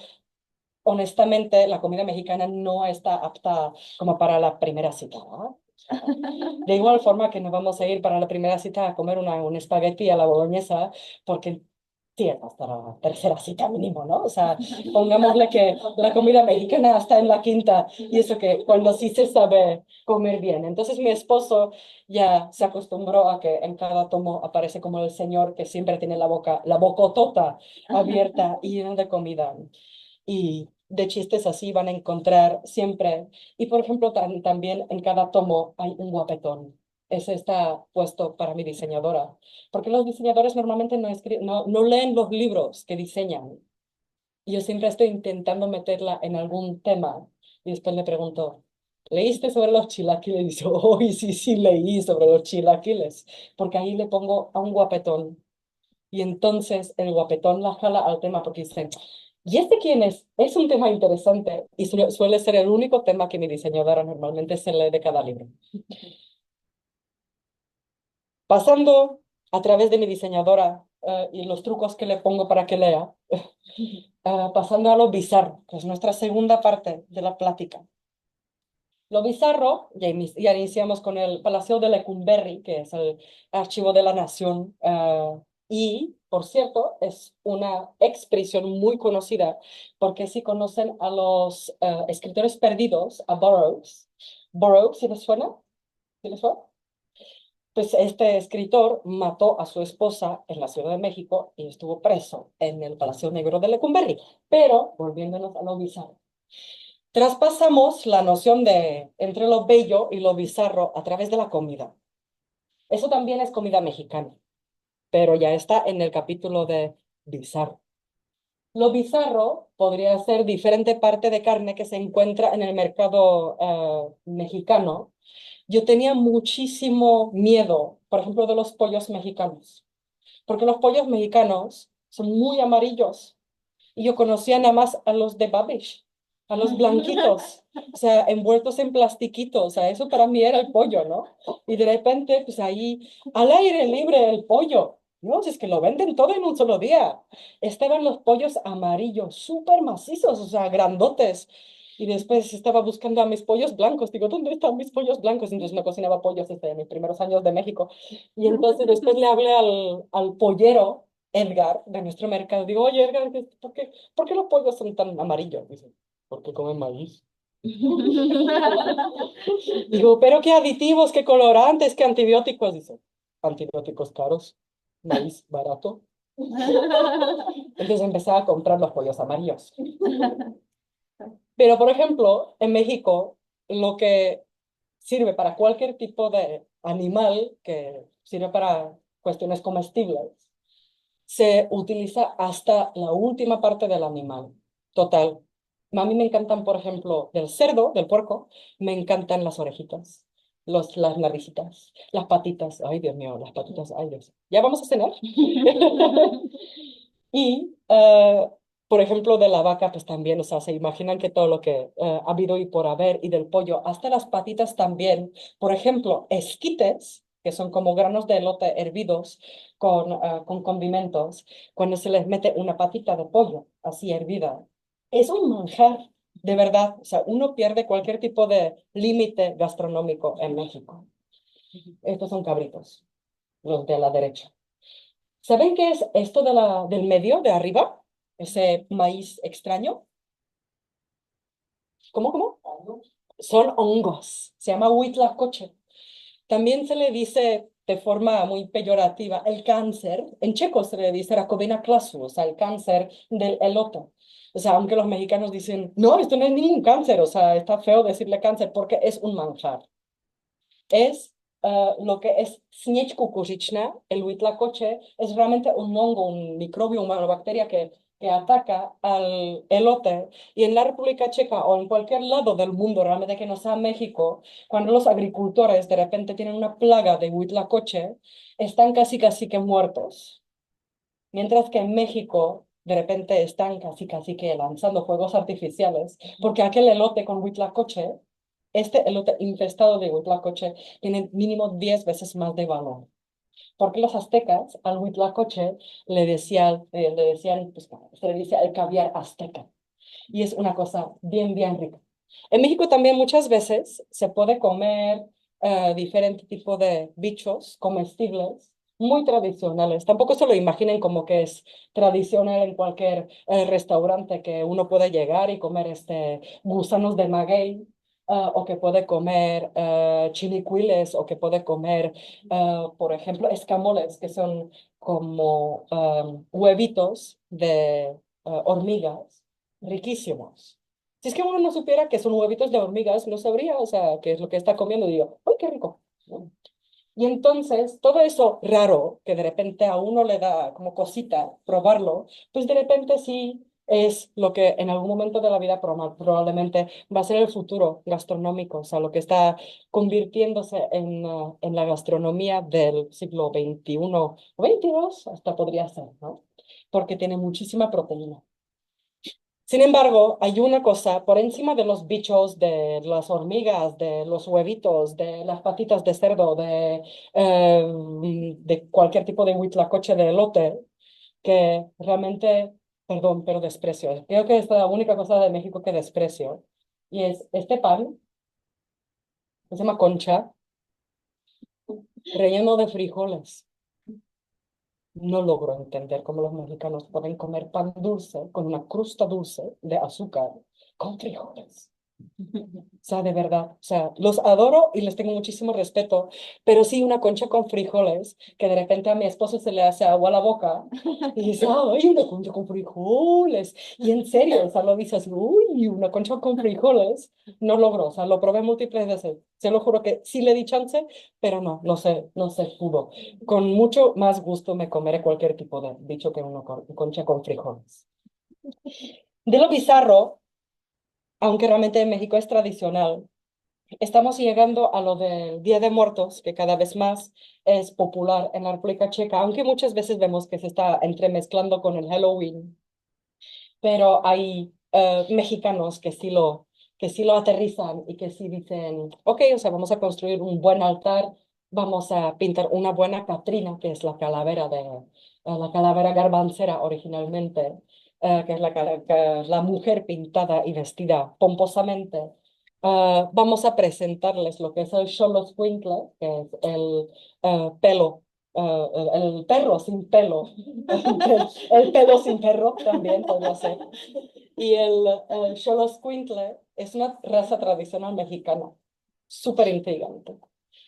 honestamente, la comida mexicana no está apta como para la primera cita, ¿no? De igual forma que no vamos a ir para la primera cita a comer un espagueti a la boloñesa, porque sí, es hasta la tercera cita mínimo, ¿no? O sea, pongámosle que la comida mexicana está en la quinta, y eso que cuando sí se sabe comer bien. Entonces mi esposo ya se acostumbró a que en cada tomo aparece como el señor que siempre tiene la bocotota abierta y llena de comida. Y de chistes así van a encontrar siempre. Y por ejemplo, también en cada tomo hay un guapetón. Ese está puesto para mi diseñadora, porque los diseñadores normalmente no leen los libros que diseñan. Y yo siempre estoy intentando meterla en algún tema y después le pregunto, ¿leíste sobre los chilaquiles? Y dice, oh, sí, sí, leí sobre los chilaquiles, porque ahí le pongo a un guapetón. Y entonces el guapetón la jala al tema porque dice, ¿y este quién es? Es un tema interesante y suele ser el único tema que mi diseñadora normalmente se lee de cada libro. Pasando a través de mi diseñadora y los trucos que le pongo para que lea, pasando a lo bizarro, que es nuestra segunda parte de la plática. Lo bizarro, ya iniciamos con el Palacio de Lecumberri, que es el archivo de la nación, y, por cierto, es una expresión muy conocida, porque si conocen a los escritores perdidos, a Burroughs, Burroughs, ¿sí les suena? ¿Sí les suena? Pues este escritor mató a su esposa en la Ciudad de México y estuvo preso en el Palacio Negro de Lecumberri. Pero, volviéndonos a lo bizarro, traspasamos la noción de entre lo bello y lo bizarro a través de la comida. Eso también es comida mexicana, pero ya está en el capítulo de bizarro. Lo bizarro podría ser diferente parte de carne que se encuentra en el mercado mexicano. Yo tenía muchísimo miedo, por ejemplo, de los pollos mexicanos, porque los pollos mexicanos son muy amarillos y yo conocía nada más a los de Babish, a los blanquitos, o sea, envueltos en plastiquito, o sea, eso para mí era el pollo, ¿no? Y de repente, pues ahí, al aire libre el pollo. Dios, es que lo venden todo en un solo día. Estaban los pollos amarillos, súper macizos, o sea, grandotes. Y después estaba buscando a mis pollos blancos. Digo, ¿dónde están mis pollos blancos? Entonces no cocinaba pollos desde mis primeros años de México. Y entonces después le hablé al pollero, Edgar, de nuestro mercado. Digo, oye, Edgar, ¿por qué los pollos son tan amarillos? Dice, porque comen maíz. Digo, pero qué aditivos, qué colorantes, qué antibióticos. Dice, antibióticos caros, maíz barato. Entonces empecé a comprar los pollos amarillos. Pero, por ejemplo, en México, lo que sirve para cualquier tipo de animal que sirve para cuestiones comestibles, se utiliza hasta la última parte del animal. Total. A mí me encantan, por ejemplo, del cerdo, del puerco, me encantan las orejitas, las naricitas, las patitas. Ay, Dios mío, las patitas. Ay, Dios. ¿Ya vamos a cenar? Y, por ejemplo, de la vaca, pues también, o sea, se imaginan que todo lo que ha habido y por haber, y del pollo, hasta las patitas también. Por ejemplo, esquites, que son como granos de elote hervidos con condimentos, cuando se les mete una patita de pollo así hervida, es un manjar, de verdad. O sea, uno pierde cualquier tipo de límite gastronómico en México. Estos son cabritos, los de la derecha. ¿Saben qué es esto del medio, de arriba? Ese maíz extraño. ¿Cómo? Son hongos. Se llama huitlacoche. También se le dice de forma muy peyorativa el cáncer. En checo se le dice Rakovina klasu, o sea, el cáncer del elote. O sea, aunque los mexicanos dicen, no, esto no es ningún cáncer, o sea, está feo decirle cáncer porque es un manjar. Es lo que es snieď kukuřičná, el huitlacoche, es realmente un hongo, un microbio, una bacteria que ataca al elote. Y en la República Checa o en cualquier lado del mundo, realmente que no sea México, cuando los agricultores de repente tienen una plaga de huitlacoche, están casi que muertos. Mientras que en México, de repente están casi que lanzando fuegos artificiales, porque aquel elote con huitlacoche, este elote infestado de huitlacoche, tiene mínimo 10 veces más de valor. Porque los aztecas al huitlacoche le decían, pues, se le dice el caviar azteca. Y es una cosa bien rica. En México también muchas veces se puede comer diferente tipo de bichos comestibles muy tradicionales. Tampoco se lo imaginen como que es tradicional en cualquier restaurante que uno puede llegar y comer gusanos de maguey, o que puede comer chinicuiles, o que puede comer, por ejemplo, escamoles, que son como huevitos de hormigas riquísimos. Si es que uno no supiera que son huevitos de hormigas, no sabría, o sea, qué es lo que está comiendo. Digo, ¡ay, qué rico! Y entonces, todo eso raro que de repente a uno le da como cosita probarlo, pues de repente sí es lo que en algún momento de la vida probablemente va a ser el futuro gastronómico, o sea, lo que está convirtiéndose en la gastronomía del siglo XXI o XXII, hasta podría ser, ¿no? Porque tiene muchísima proteína. Sin embargo, hay una cosa por encima de los bichos, de las hormigas, de los huevitos, de las patitas de cerdo, de cualquier tipo de huitlacoche de elote, que realmente, perdón, pero desprecio. Creo que es la única cosa de México que desprecio. Y es este pan, que se llama concha, relleno de frijoles. No logro entender cómo los mexicanos pueden comer pan dulce con una crusta dulce de azúcar con frijoles. O sea, de verdad, o sea, los adoro y les tengo muchísimo respeto, pero sí una concha con frijoles, que de repente a mi esposo se le hace agua a la boca y dice, ay, una concha con frijoles. Y en serio, o sea, lo dice así, uy, una concha con frijoles. No logro, o sea, lo probé múltiples veces. Se lo juro que sí le di chance, pero no se pudo. Con mucho más gusto me comeré cualquier tipo de bicho que una concha con frijoles. De lo bizarro, aunque realmente en México es tradicional, estamos llegando a lo del Día de Muertos, que cada vez más es popular en la República Checa, aunque muchas veces vemos que se está entremezclando con el Halloween, pero hay mexicanos que sí lo aterrizan y que sí dicen, ok, o sea, vamos a construir un buen altar, vamos a pintar una buena Catrina, que es la calavera la calavera garbancera originalmente, que es que es la mujer pintada y vestida pomposamente. Vamos a presentarles lo que es el Xoloscuincle, que es el pelo, el perro sin pelo, el pelo sin perro también podría ser. Y el Xoloscuincle es una raza tradicional mexicana, súper intrigante,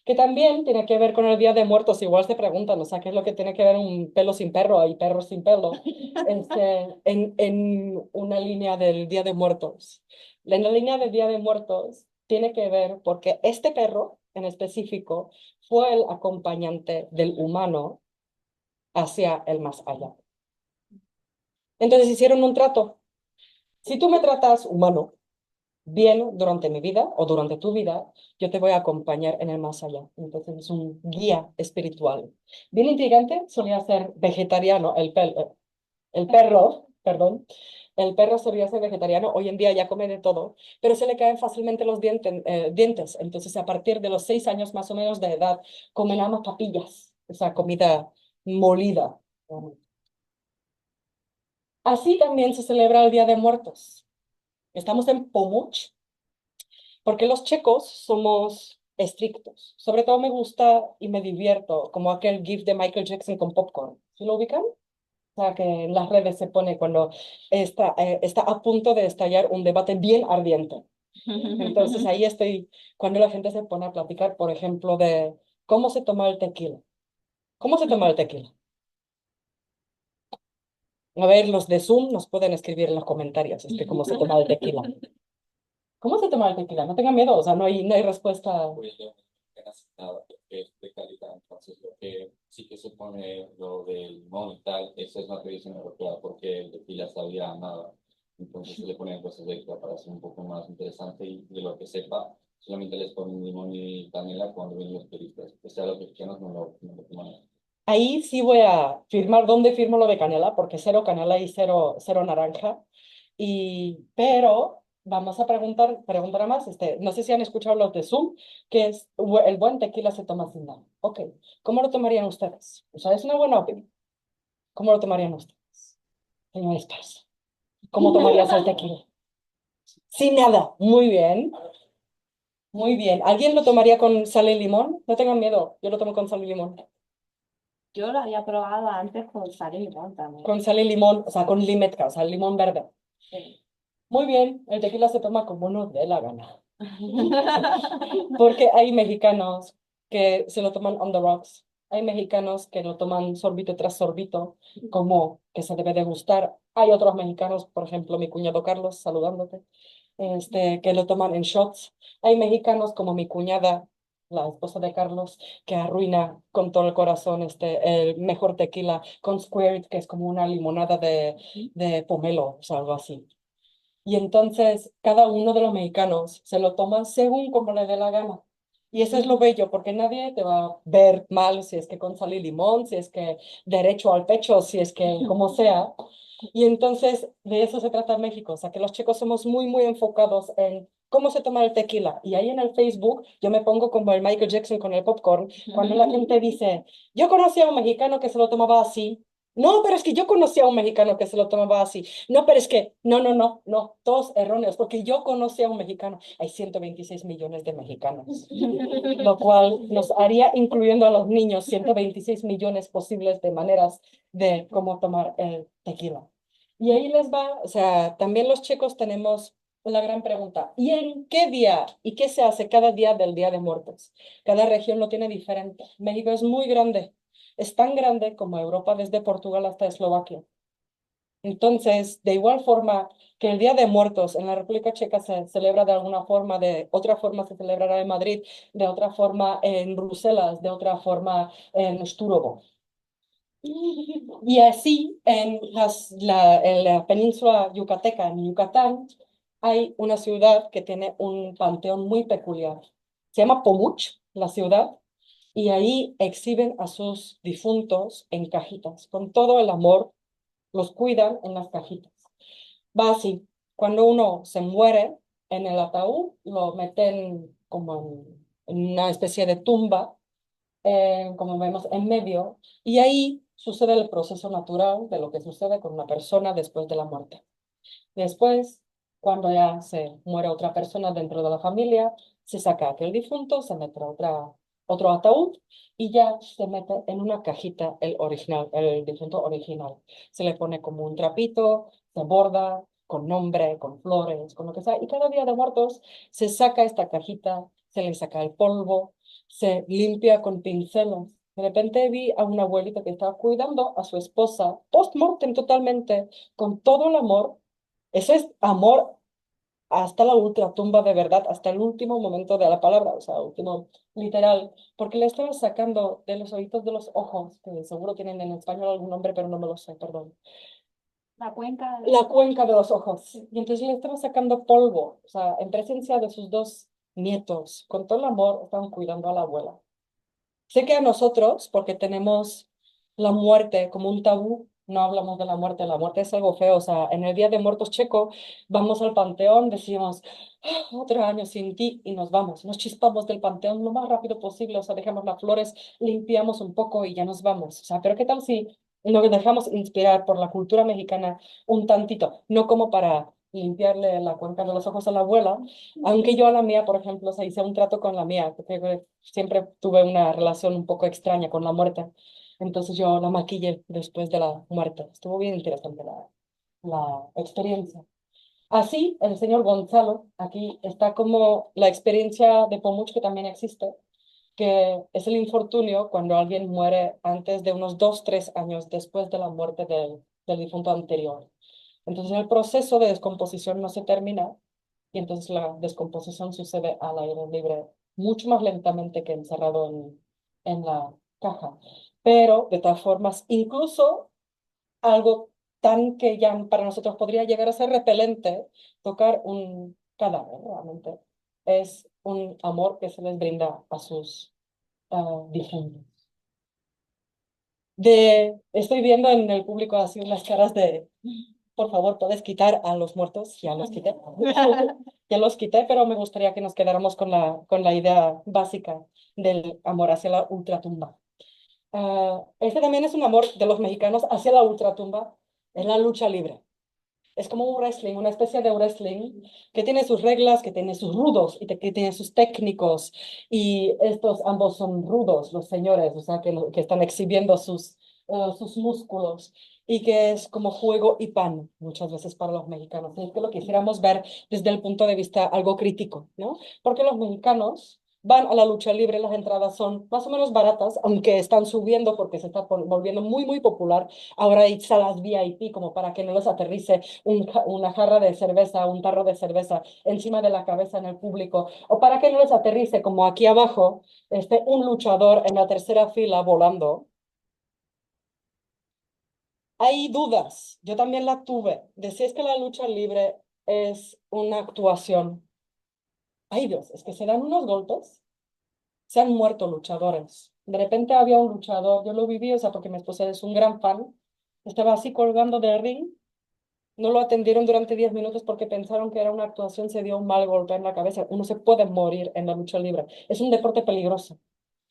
que también tiene que ver con el Día de Muertos. Igual se preguntan, o sea, ¿qué es lo que tiene que ver un pelo sin perro y perro sin pelo en una línea del Día de Muertos? En la línea del Día de Muertos tiene que ver porque este perro en específico fue el acompañante del humano hacia el más allá. Entonces hicieron un trato. Si tú me tratas humano bien durante mi vida o durante tu vida, yo te voy a acompañar en el más allá. Entonces es un guía espiritual. Bien intrigante, solía ser vegetariano, el perro, perdón. El perro solía ser vegetariano, hoy en día ya come de todo, pero se le caen fácilmente los dientes. Entonces, a partir de los 6 años más o menos de edad, come nada más papillas, o sea, comida molida. Así también se celebra el Día de Muertos. Estamos en Pomuch, porque los checos somos estrictos. Sobre todo me gusta y me divierto, como aquel GIF de Michael Jackson con popcorn. ¿Sí lo ubican? O sea, que en las redes se pone cuando está a punto de estallar un debate bien ardiente. Entonces ahí estoy, cuando la gente se pone a platicar, por ejemplo, de cómo se toma el tequila. ¿Cómo se toma el tequila? A ver, los de Zoom nos pueden escribir en los comentarios, cómo se toma el tequila. ¿Cómo se toma el tequila? No tengan miedo, o sea, no hay respuesta. Pues yo no casi nada, porque es de calidad. Entonces, lo que sí que se pone lo del limón y tal, eso es una tradición europea, porque el tequila sabía a nada. Entonces, se le ponen cosas extra para hacer un poco más interesante y de lo que sepa, solamente les ponen limón y canela cuando vienen los turistas. O sea, los mexicanos no lo toman. Ahí sí voy a firmar, ¿dónde firmo lo de canela? Porque cero canela y cero naranja. Pero vamos a preguntar a más. No sé si han escuchado los de Zoom, que es el buen tequila se toma sin nada. Ok, ¿cómo lo tomarían ustedes? O sea, es una buena opinión. ¿Cómo lo tomarían ustedes? Señor Esparza, ¿cómo tomarías el tequila? Sin nada. Muy bien, muy bien. ¿Alguien lo tomaría con sal y limón? No tengan miedo, yo lo tomo con sal y limón. Yo lo había probado antes con sal y limón también. Con sal y limón, o sea, con limetka, o sea, el limón verde. Sí. Muy bien, el tequila se toma como nos dé la gana. Porque hay mexicanos que se lo toman on the rocks. Hay mexicanos que lo toman sorbito tras sorbito, como que se debe de gustar. Hay otros mexicanos, por ejemplo, mi cuñado Carlos, saludándote, que lo toman en shots. Hay mexicanos como mi cuñada, la esposa de Carlos, que arruina con todo el corazón el mejor tequila con Squirt, que es como una limonada de pomelo, o sea, algo así. Y entonces cada uno de los mexicanos se lo toma según como le dé la gana. Y eso es lo bello, porque nadie te va a ver mal si es que con sal y limón, si es que derecho al pecho, si es que como sea. Y entonces de eso se trata México, o sea que los chicos somos muy, muy enfocados en cómo se toma el tequila. Y ahí en el Facebook yo me pongo como el Michael Jackson con el popcorn, cuando la gente dice, yo conocí a un mexicano que se lo tomaba así. No, pero es que yo conocí a un mexicano que se lo tomaba así. No, pero es que, no, todos erróneos, porque yo conocí a un mexicano. Hay 126 millones de mexicanos, lo cual nos haría, incluyendo a los niños, 126 millones posibles de maneras de cómo tomar el tequila. Y ahí les va, o sea, también los chicos tenemos la gran pregunta, ¿y en qué día y qué se hace cada día del Día de Muertos? Cada región lo tiene diferente. México es muy grande, es tan grande como Europa desde Portugal hasta Eslovaquia. Entonces, de igual forma que el Día de Muertos en la República Checa se celebra de alguna forma, de otra forma se celebrará en Madrid, de otra forma en Bruselas, de otra forma en Sturovo. Y así en la península yucateca, en Yucatán, hay una ciudad que tiene un panteón muy peculiar. Se llama Pomuch, la ciudad, y ahí exhiben a sus difuntos en cajitas. Con todo el amor, los cuidan en las cajitas. Va así, cuando uno se muere en el ataúd, lo meten como en una especie de tumba, como vemos en medio, y ahí sucede el proceso natural de lo que sucede con una persona después de la muerte. Después, cuando ya se muere otra persona dentro de la familia, se saca aquel difunto, se mete otro ataúd y ya se mete en una cajita el original, el difunto original. Se le pone como un trapito, se borda con nombre, con flores, con lo que sea. Y cada día de muertos se saca esta cajita, se le saca el polvo, se limpia con pinceles. De repente vi a una abuelita que estaba cuidando a su esposa post-mortem totalmente, con todo el amor. Eso es amor hasta la ultratumba de verdad, hasta el último momento de la palabra, o sea, último literal, porque le estaba sacando de los ojitos de los ojos, que seguro tienen en español algún nombre, pero no me lo sé, perdón. La cuenca. La cuenca de los ojos. Y entonces le estaba sacando polvo, o sea, en presencia de sus dos nietos, con todo el amor, estaban cuidando a la abuela. Sé que a nosotros, porque tenemos la muerte como un tabú, no hablamos de la muerte es algo feo, o sea, en el Día de Muertos checo vamos al panteón, decimos, "Ah, otro año sin ti", y nos vamos, nos chispamos del panteón lo más rápido posible, o sea, dejamos las flores, limpiamos un poco y ya nos vamos, o sea, pero ¿qué tal si nos dejamos inspirar por la cultura mexicana un tantito, no como para limpiarle la cuenca de los ojos a la abuela, aunque yo a la mía, por ejemplo, se hice un trato con la mía, porque siempre tuve una relación un poco extraña con la muerte. Entonces yo la maquillé después de la muerte. Estuvo bien interesante la experiencia. Así, el señor Gonzalo, aquí está como la experiencia de Pomuch que también existe, que es el infortunio cuando alguien muere antes de unos 2, 3 años después de la muerte del difunto anterior. Entonces el proceso de descomposición no se termina y entonces la descomposición sucede al aire libre mucho más lentamente que encerrado en la caja. Pero de todas formas, incluso algo tan que ya para nosotros podría llegar a ser repelente, tocar un cadáver realmente es un amor que se les brinda a sus difuntos. Estoy viendo en el público así unas caras de, por favor, ¿puedes quitar a los muertos? Ya los quité. Ya los quité, pero me gustaría que nos quedáramos con la idea básica del amor hacia la ultratumba. Este también es un amor de los mexicanos hacia la ultratumba, es la lucha libre. Es como un wrestling, una especie de wrestling que tiene sus reglas, que tiene sus rudos y que tiene sus técnicos. Y estos ambos son rudos, los señores, o sea, que están exhibiendo sus músculos y que es como juego y pan muchas veces para los mexicanos. Y es que lo quisiéramos ver desde el punto de vista algo crítico, ¿no? Porque los mexicanos van a la lucha libre, las entradas son más o menos baratas, aunque están subiendo porque se está volviendo muy, muy popular. Ahora hay salas VIP como para que no les aterrice una jarra de cerveza, un tarro de cerveza encima de la cabeza en el público, o para que no les aterrice como aquí abajo, un luchador en la tercera fila volando. Hay dudas, yo también la tuve, de si es que la lucha libre es una actuación. Ay Dios, es que se dan unos golpes, se han muerto luchadores. De repente había un luchador, yo lo viví, o sea, porque mi esposa es un gran fan, estaba así colgando del ring. No lo atendieron durante 10 minutos porque pensaron que era una actuación, se dio un mal golpe en la cabeza. Uno se puede morir en la lucha libre. Es un deporte peligroso.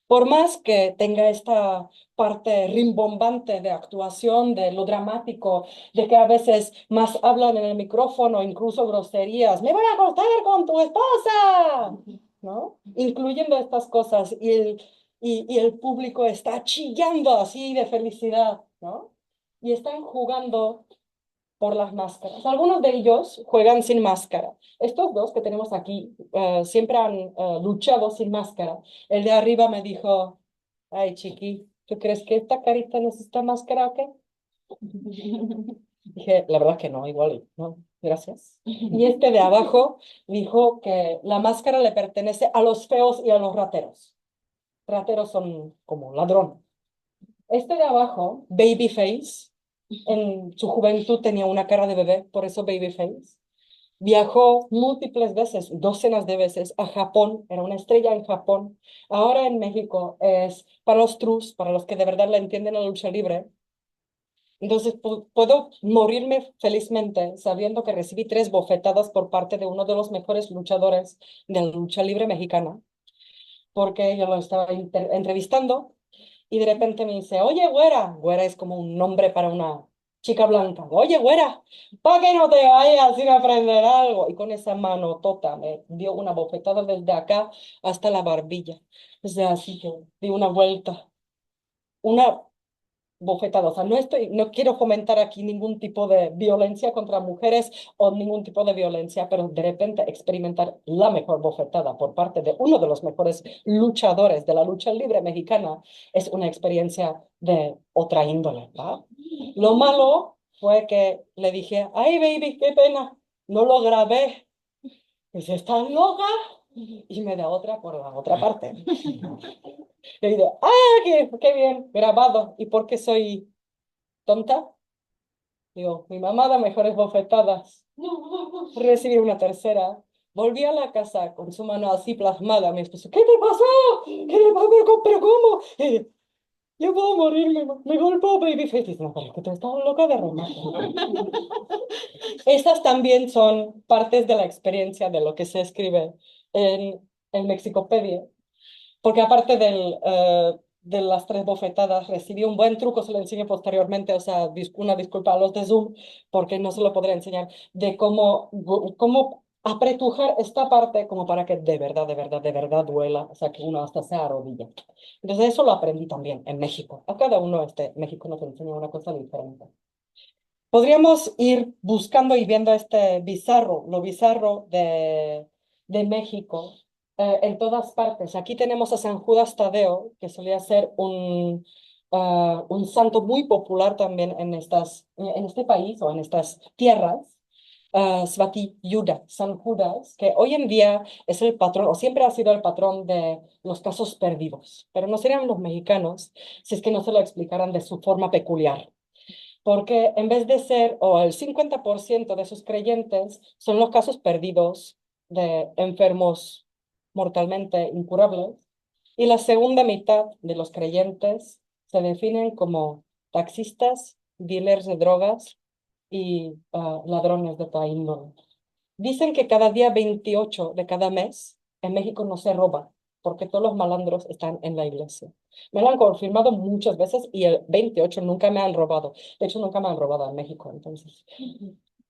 Por más que tenga esta parte rimbombante de actuación, de lo dramático, de que a veces más hablan en el micrófono, incluso groserías, me voy a acostar con tu esposa, ¿no? Incluyendo estas cosas y el público está chillando así de felicidad, ¿no? Y están jugando por las máscaras. Algunos de ellos juegan sin máscara. Estos dos que tenemos aquí siempre han luchado sin máscara. El de arriba me dijo, ay, chiqui, ¿tú crees que esta carita necesita máscara o qué? Dije, la verdad que no, igual, no, gracias. Y este de abajo dijo que la máscara le pertenece a los feos y a los rateros. Rateros son como ladrón. Este de abajo, Babyface, en su juventud tenía una cara de bebé, por eso Babyface. Viajó múltiples veces, docenas de veces, a Japón, era una estrella en Japón. Ahora en México es para los trus, para los que de verdad le entienden a la lucha libre. Entonces puedo morirme felizmente sabiendo que recibí 3 bofetadas por parte de uno de los mejores luchadores de la lucha libre mexicana, porque yo lo estaba entrevistando y de repente me dice, oye, güera, güera es como un nombre para una chica blanca, oye, güera, ¿para que no te vayas sin aprender algo? Y con esa mano tota me dio una bofetada desde acá hasta la barbilla. O sea, así que di una vuelta, una bofetada. O sea, no quiero fomentar aquí ningún tipo de violencia contra mujeres o ningún tipo de violencia, pero de repente experimentar la mejor bofetada por parte de uno de los mejores luchadores de la lucha libre mexicana es una experiencia de otra índole, ¿va? Lo malo fue que le dije, ay, baby, qué pena, no lo grabé. Dice, ¿estás loca? Y me da otra por la otra parte. Le digo, ah, qué bien, grabado. ¿Y por qué soy tonta? Digo, mi mamá da mejores bofetadas. Recibí una tercera. Volví a la casa con su mano así plasmada. Mi esposo, ¿qué te pasó? ¿Qué te pasó? ¿Pero cómo? Yo puedo morirme. Me golpeó Babyface. Dice, no, pero que tú estás loca de remate. Estas también son partes de la experiencia de lo que se escribe en Mexicopedia. Porque aparte de las 3 bofetadas, recibí un buen truco, se lo enseño posteriormente, o sea, una disculpa a los de Zoom, porque no se lo podré enseñar, de cómo apretujar esta parte como para que de verdad, de verdad, de verdad duela, o sea, que uno hasta se arrodilla. Entonces eso lo aprendí también en México. A cada uno, México nos enseña una cosa diferente. Podríamos ir buscando y viendo lo bizarro de México en todas partes. Aquí tenemos a San Judas Tadeo, que solía ser un santo muy popular también en este país o en estas tierras. Svati Yuda, San Judas, que hoy en día es el patrón, o siempre ha sido el patrón de los casos perdidos, pero no serían los mexicanos si es que no se lo explicaran de su forma peculiar, porque en vez de ser, o el 50% de sus creyentes son los casos perdidos de enfermos mortalmente incurables, y la segunda mitad de los creyentes se definen como taxistas, dealers de drogas y ladrones de toda índole. Dicen que cada día 28 de cada mes en México no se roba, porque todos los malandros están en la iglesia. Me lo han confirmado muchas veces y el 28 nunca me han robado. De hecho, nunca me han robado en México. Entonces,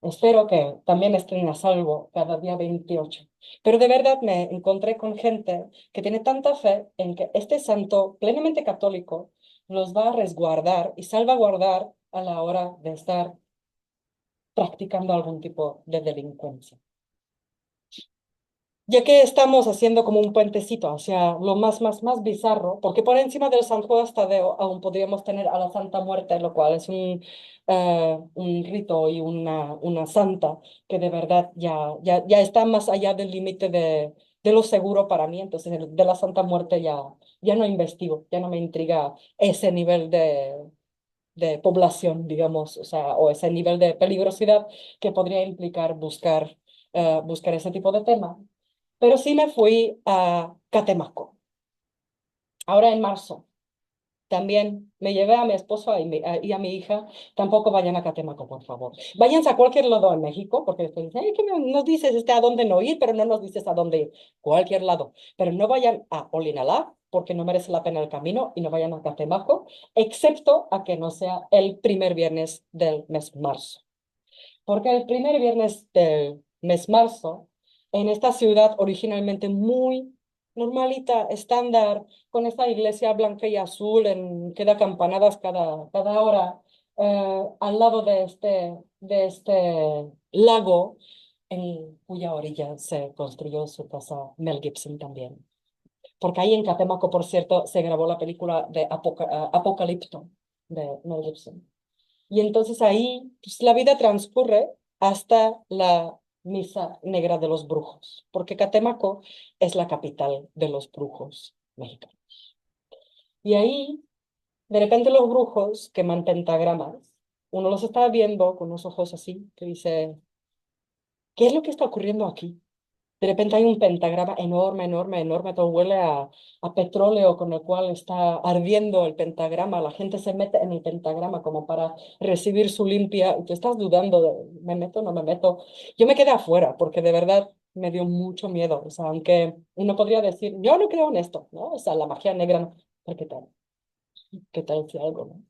espero que también estén a salvo cada día 28. Pero de verdad me encontré con gente que tiene tanta fe en que este santo plenamente católico los va a resguardar y salvaguardar a la hora de estar practicando algún tipo de delincuencia. Ya que estamos haciendo como un puentecito hacia lo más bizarro, porque por encima del San Judas Tadeo aún podríamos tener a la Santa Muerte, lo cual es un rito y una santa que de verdad ya está más allá del límite de lo seguro para mí. Entonces, de la Santa Muerte ya no investigo, ya no me intriga ese nivel de población, digamos, o sea, o ese nivel de peligrosidad que podría implicar buscar ese tipo de tema. Pero sí me fui a Catemaco, ahora en marzo. También me llevé a mi esposo y a mi hija. Tampoco vayan a Catemaco, por favor. Váyanse a cualquier lado en México, porque después dicen, "Ay, que nos dices a dónde no ir, pero no nos dices a dónde ir". Cualquier lado. Pero no vayan a Olinalá, porque no merece la pena el camino, y no vayan a Catemaco, excepto a que no sea el primer viernes del mes marzo. Porque el primer viernes del mes marzo, en esta ciudad originalmente muy normalita, estándar, con esta iglesia blanca y azul que da campanadas cada hora, al lado de este lago, en cuya orilla se construyó su casa Mel Gibson también. Porque ahí en Catemaco, por cierto, se grabó la película de Apocalipto de Mel Gibson. Y entonces ahí pues, la vida transcurre hasta la Misa Negra de los Brujos, porque Catemaco es la capital de los brujos mexicanos. Y ahí De repente los brujos queman pentagramas. Uno los está viendo con unos ojos así, que dice, ¿qué es lo que está ocurriendo aquí? De repente hay un pentagrama enorme, enorme, enorme, todo huele a petróleo con el cual está ardiendo el pentagrama. La gente se mete en el pentagrama como para recibir su limpia. Y tú estás dudando de, ¿me meto o no me meto? Yo me quedé afuera porque de verdad me dio mucho miedo. O sea, aunque uno podría decir, yo no creo en esto, ¿no? O sea, la magia negra, no. ¿Pero qué tal? ¿Qué tal si algo, no?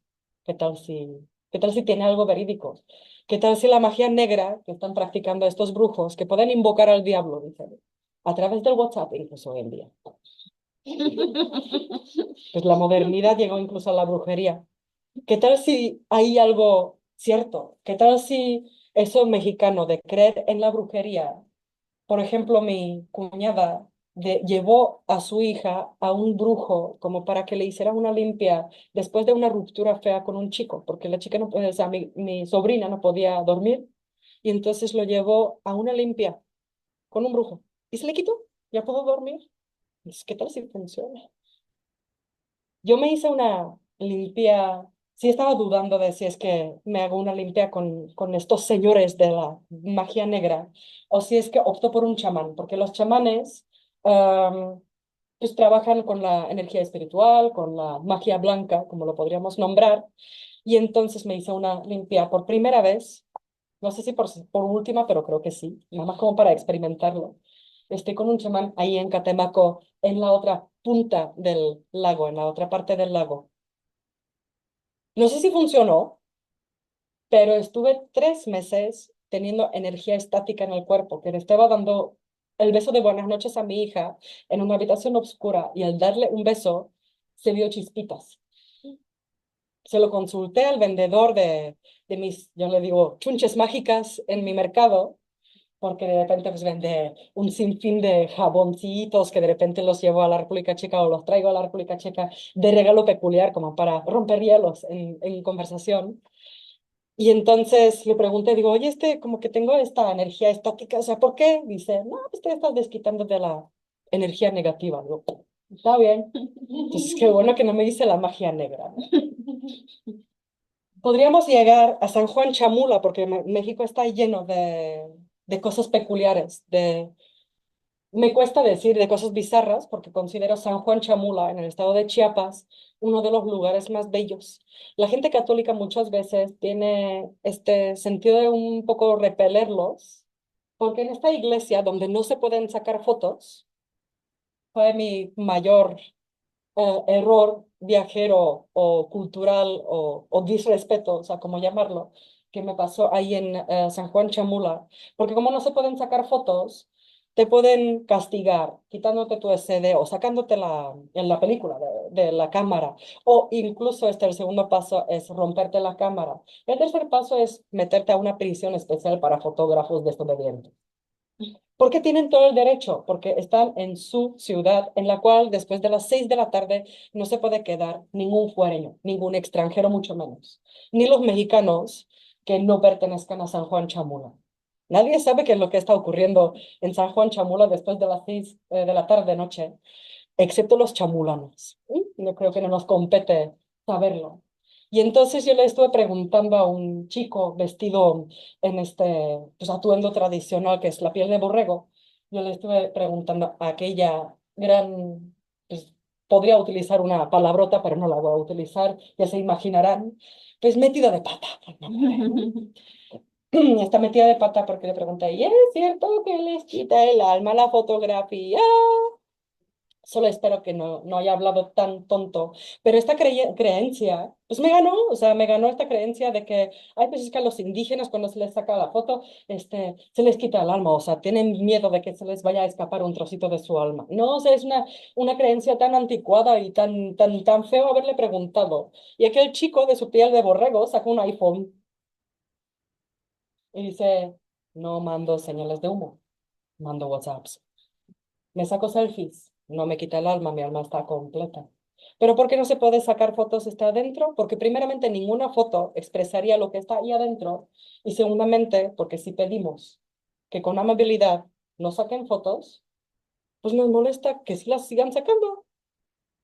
Qué tal si tiene algo verídico? ¿Qué tal si la magia negra que están practicando estos brujos, que pueden invocar al diablo, dicen, a través del WhatsApp, incluso hoy en día? Pues la modernidad llegó incluso a la brujería. ¿Qué tal si hay algo cierto? ¿Qué tal si eso mexicano de creer en la brujería? Por ejemplo, mi cuñada llevó a su hija a un brujo como para que le hiciera una limpia después de una ruptura fea con un chico, porque la chica no, o sea, mi sobrina no podía dormir y entonces lo llevó a una limpia con un brujo y se le quitó, ya pudo dormir. ¿Qué tal si funciona? Yo me hice una limpia, sí estaba dudando de si es que me hago una limpia con estos señores de la magia negra o si es que opto por un chamán, porque los chamanes pues trabajan con la energía espiritual, con la magia blanca, como lo podríamos nombrar, y entonces me hice una limpia por primera vez, no sé si por última, pero creo que sí, nada más como para experimentarlo. Estoy con un chamán ahí en Catemaco, en la otra punta del lago, en la otra parte del lago. No sé si funcionó, pero estuve 3 meses teniendo energía estática en el cuerpo, que le estaba dando el beso de buenas noches a mi hija en una habitación oscura y al darle un beso se vio chispitas. Se lo consulté al vendedor de mis, yo le digo, chunches mágicas en mi mercado, porque de repente pues vende un sinfín de jaboncitos que de repente los llevo a la República Checa o los traigo a la República Checa de regalo peculiar como para romper hielos en conversación. Y entonces le pregunté, digo, oye, como que tengo esta energía estática, o sea, ¿por qué? Dice, no, pues te estás desquitando de la energía negativa. Digo, está bien. Entonces, qué bueno que no me dice la magia negra, ¿no? Podríamos llegar a San Juan Chamula, porque México está lleno de cosas peculiares, me cuesta decir de cosas bizarras, porque considero San Juan Chamula, en el estado de Chiapas, uno de los lugares más bellos. La gente católica muchas veces tiene este sentido de un poco repelerlos, porque en esta iglesia donde no se pueden sacar fotos, fue mi mayor error viajero o cultural o disrespeto, o sea, como llamarlo, que me pasó ahí en San Juan Chamula, porque como no se pueden sacar fotos, te pueden castigar quitándote tu SD o sacándote en la película de la cámara, o incluso el segundo paso es romperte la cámara. El tercer paso es meterte a una prisión especial para fotógrafos desobedientes. Porque tienen todo el derecho, porque están en su ciudad, en la cual después de las 6 de la tarde no se puede quedar ningún fuereño, ningún extranjero, mucho menos, ni los mexicanos que no pertenezcan a San Juan Chamula. Nadie sabe qué es lo que está ocurriendo en San Juan Chamula después de las 6 de la tarde, noche, excepto los chamulanos. Yo creo que no nos compete saberlo. Y entonces yo le estuve preguntando a un chico vestido en este pues, atuendo tradicional que es la piel de borrego. Yo le estuve preguntando a aquella gran, pues podría utilizar una palabrota, pero no la voy a utilizar, ya se imaginarán, pues metida de pata. Está metida de pata porque le pregunté, ¿y es cierto que les quita el alma la fotografía? Solo espero que no haya hablado tan tonto, pero esta creencia, pues me ganó, o sea, me ganó esta creencia de que, ay, pues es que a los indígenas cuando se les saca la foto, se les quita el alma, o sea, tienen miedo de que se les vaya a escapar un trocito de su alma. No, o sea, es una creencia tan anticuada y tan feo haberle preguntado. Y aquel chico de su piel de borrego sacó un iPhone y dice, no mando señales de humo, mando WhatsApps. Me saco selfies, no me quita el alma, mi alma está completa. Pero ¿por qué no se puede sacar fotos está adentro? Porque primeramente ninguna foto expresaría lo que está ahí adentro y segundamente porque si pedimos que con amabilidad no saquen fotos, pues nos molesta que sí las sigan sacando.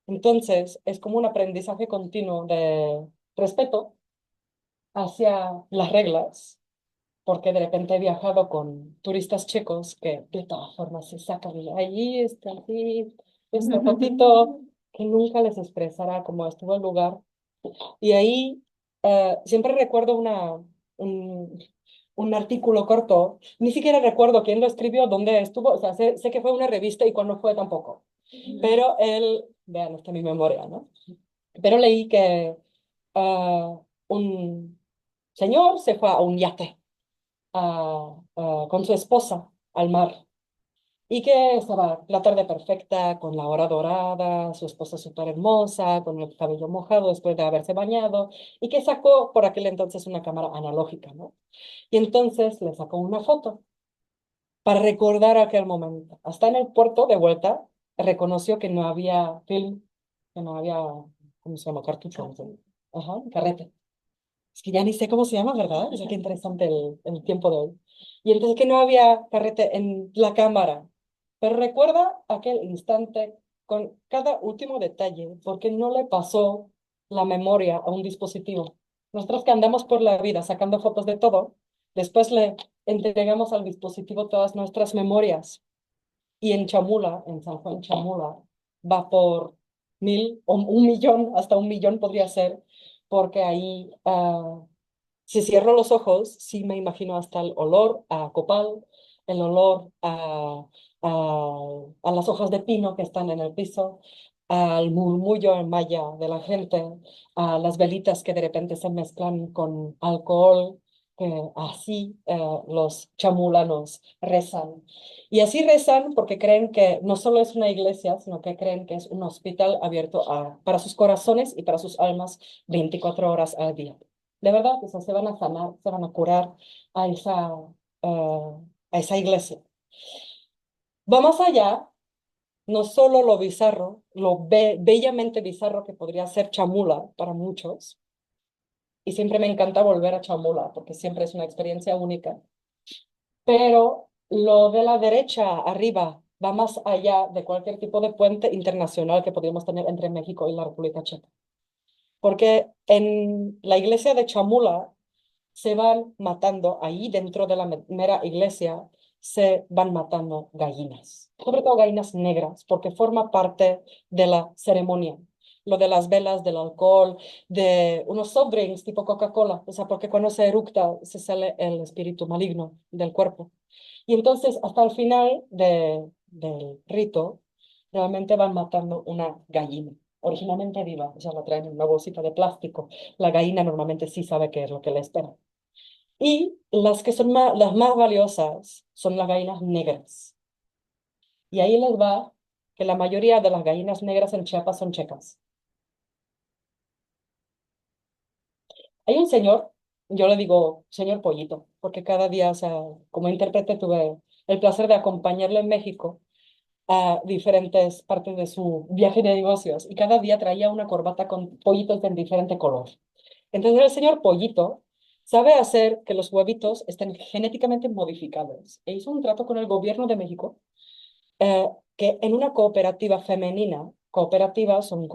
Entonces, es como un aprendizaje continuo de respeto hacia las reglas, porque de repente he viajado con turistas checos que de todas formas se sacan de ahí, está así, este fotito, que nunca les expresará cómo estuvo el lugar. Y ahí siempre recuerdo un, un artículo corto, ni siquiera recuerdo quién lo escribió, dónde estuvo, o sea, sé que fue una revista y cuándo fue tampoco. Pero él, vean, está mi memoria, ¿no? Pero leí que un señor se fue a un yate con su esposa al mar y que estaba la tarde perfecta, con la hora dorada, su esposa súper hermosa, con el cabello mojado después de haberse bañado, y que sacó por aquel entonces una cámara analógica, ¿no? Y entonces le sacó una foto para recordar aquel momento. Hasta en el puerto de vuelta reconoció que no había film, que no había, ¿cómo se llama? Cartucho. No sé. Ajá, carrete. Es que ya ni sé cómo se llama, ¿verdad? O sea, qué interesante el tiempo de hoy. Y entonces que no había carrete en la cámara. Pero recuerda aquel instante con cada último detalle, porque no le pasó la memoria a un dispositivo. Nosotros que andamos por la vida sacando fotos de todo, después le entregamos al dispositivo todas nuestras memorias. Y en Chamula, en San Juan Chamula, va por 1000 o 1 millón, hasta 1 millón podría ser, porque ahí, si cierro los ojos, sí me imagino hasta el olor a copal, el olor a las hojas de pino que están en el piso, al murmullo en maya de la gente, a las velitas que de repente se mezclan con alcohol, que así los chamulanos rezan. Y así rezan porque creen que no solo es una iglesia, sino que creen que es un hospital abierto para sus corazones y para sus almas 24 horas al día. De verdad, o sea, se van a sanar, se van a curar a esa iglesia. Va más allá, no solo lo bizarro, lo bellamente bizarro que podría ser Chamula para muchos, y siempre me encanta volver a Chamula porque siempre es una experiencia única, pero lo de la derecha arriba va más allá de cualquier tipo de puente internacional que podríamos tener entre México y la República Checa. Porque en la iglesia de Chamula se van matando, ahí dentro de la mera iglesia, se van matando gallinas, sobre todo gallinas negras, porque forma parte de la ceremonia. Lo de las velas, del alcohol, de unos soft drinks tipo Coca-Cola, o sea, porque cuando se eructa se sale el espíritu maligno del cuerpo. Y entonces, hasta el final del rito, realmente van matando una gallina, originalmente viva, o sea, la traen en una bolsita de plástico. La gallina normalmente sí sabe qué es lo que le espera. Y las que son las más valiosas son las gallinas negras. Y ahí les va que la mayoría de las gallinas negras en Chiapas son checas. Hay un señor, yo le digo señor Pollito, porque cada día, o sea, como intérprete tuve el placer de acompañarlo en México a diferentes partes de su viaje de negocios y cada día traía una corbata con pollitos de diferente color. Entonces el señor Pollito sabe hacer que los huevitos estén genéticamente modificados. E hizo un trato con el gobierno de México que en una cooperativa femenina, cooperativas son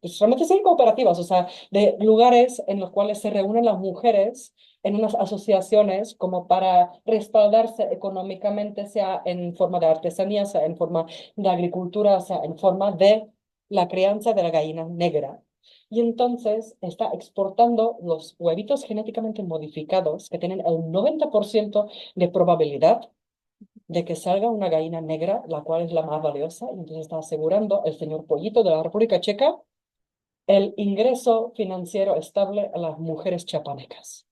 pues solamente son cooperativas, o sea, de lugares en los cuales se reúnen las mujeres en unas asociaciones como para respaldarse económicamente, sea en forma de artesanía, sea en forma de agricultura, sea en forma de la crianza de la gallina negra. Y entonces está exportando los huevitos genéticamente modificados que tienen el 90% de probabilidad de que salga una gallina negra, la cual es la más valiosa, y entonces está asegurando el señor Pollito de la República Checa el ingreso financiero estable a las mujeres chiapanecas.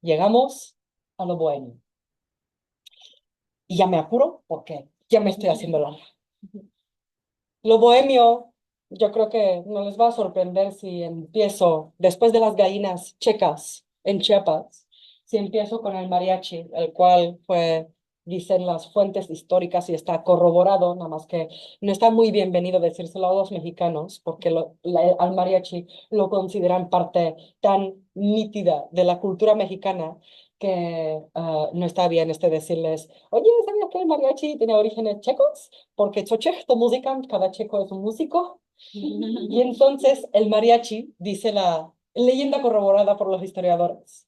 Llegamos a lo bueno. Y ya me apuro porque ya me estoy haciendo larga. Lo bohemio, yo creo que no les va a sorprender si empiezo, después de las gallinas checas en Chiapas, si empiezo con el mariachi, el cual fue, dicen las fuentes históricas y está corroborado, nada más que no está muy bienvenido decírselo a los mexicanos, porque al mariachi lo consideran parte tan nítida de la cultura mexicana que no está bien decirles, oye, ¿sabías que el mariachi tiene orígenes checos? Porque co Czech to muzykant, cada checo es un músico. Y entonces el mariachi, dice la leyenda corroborada por los historiadores,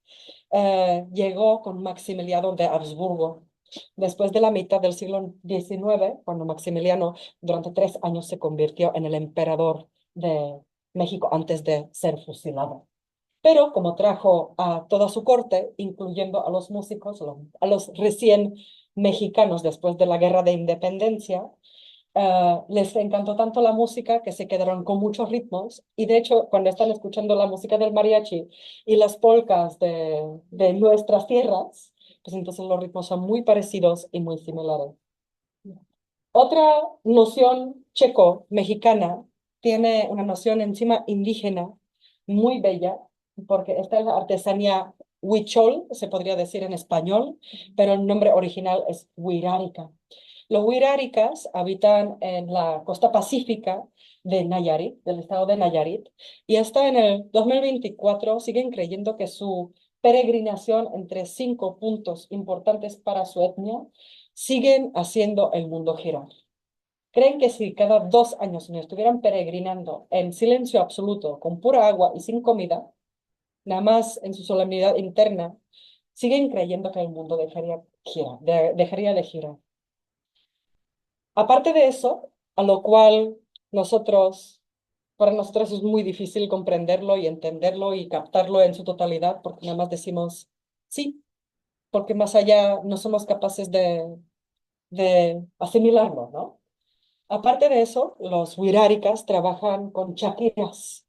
llegó con Maximiliano de Habsburgo después de la mitad del siglo XIX, cuando Maximiliano durante 3 años se convirtió en el emperador de México antes de ser fusilado. Pero como trajo a toda su corte, incluyendo a los músicos, a los recién mexicanos después de la Guerra de Independencia, les encantó tanto la música que se quedaron con muchos ritmos y de hecho cuando están escuchando la música del mariachi y las polcas de nuestras tierras, pues entonces los ritmos son muy parecidos y muy similares. Otra noción checo-mexicana tiene una noción encima indígena muy bella, porque esta es la artesanía huichol, se podría decir en español, pero el nombre original es huirárica. Los huiráricas habitan en la costa pacífica de Nayarit, del estado de Nayarit, y hasta en el 2024 siguen creyendo que su peregrinación entre 5 puntos importantes para su etnia siguen haciendo el mundo girar. Creen que si cada 2 años no estuvieran peregrinando en silencio absoluto, con pura agua y sin comida, nada más en su solemnidad interna, siguen creyendo que el mundo dejaría de girar. Aparte de eso, a lo cual para nosotros es muy difícil comprenderlo y entenderlo y captarlo en su totalidad, porque nada más decimos sí, porque más allá no somos capaces de asimilarlo, ¿no? Aparte de eso, los wiráricas trabajan con chakiras.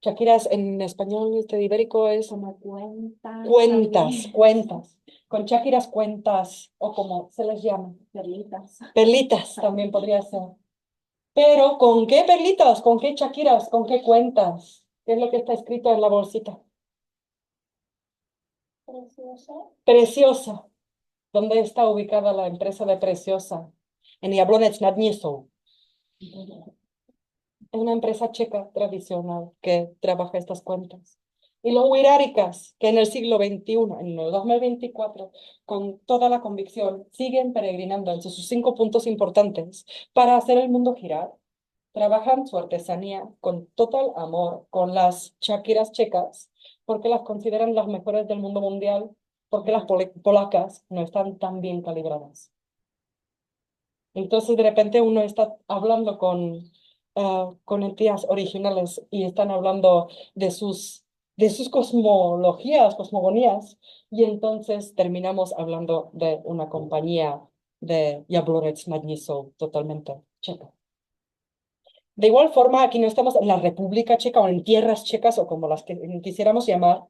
Chakiras en español este ibérico es Como cuentas, cuentas, también, cuentas. Con chakiras cuentas, o como se les llama. perlitas. Perlitas también podría ser. Pero ¿con qué perlitas? ¿Con qué chakiras? ¿Con qué cuentas? ¿Qué es lo que está escrito en la bolsita? Preciosa. Preciosa. ¿Dónde está ubicada la empresa de Preciosa? En Jablonec nad Nisou. Es una empresa checa tradicional que trabaja estas cuentas. Y los wiráricas, que en el siglo XXI, en el 2024, con toda la convicción, siguen peregrinando en sus 5 puntos importantes para hacer el mundo girar. Trabajan su artesanía con total amor con las chakiras checas, porque las consideran las mejores del mundo mundial, porque las polacas no están tan bien calibradas. Entonces, de repente uno está hablando con entidades originales y están hablando de sus cosmogonías, y entonces terminamos hablando de una compañía de Jablonec nad Nisou totalmente checa. De igual forma, aquí no estamos en la República Checa o en tierras checas o como las que quisiéramos llamar.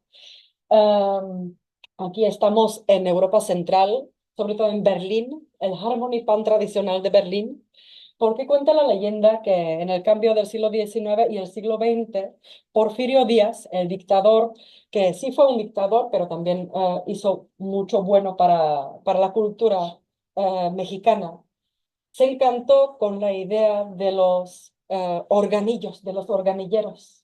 Aquí estamos en Europa Central, sobre todo en Berlín, el Harmony Pan tradicional de Berlín, porque cuenta la leyenda que en el cambio del siglo XIX y el siglo XX, Porfirio Díaz, el dictador, que sí fue un dictador, pero también hizo mucho bueno para la cultura mexicana, se encantó con la idea de los organillos, de los organilleros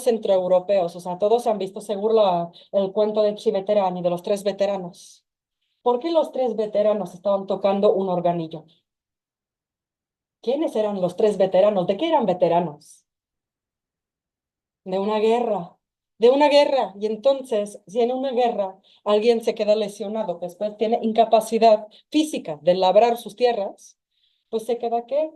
centroeuropeos. O sea, todos han visto seguro el cuento de Chiveterani, de los 3 veteranos. ¿Por qué los 3 veteranos estaban tocando un organillo? ¿Quiénes eran los 3 veteranos? ¿De qué eran veteranos? De una guerra. De una guerra. Y entonces, si en una guerra alguien se queda lesionado, después tiene incapacidad física de labrar sus tierras, pues se queda ¿qué?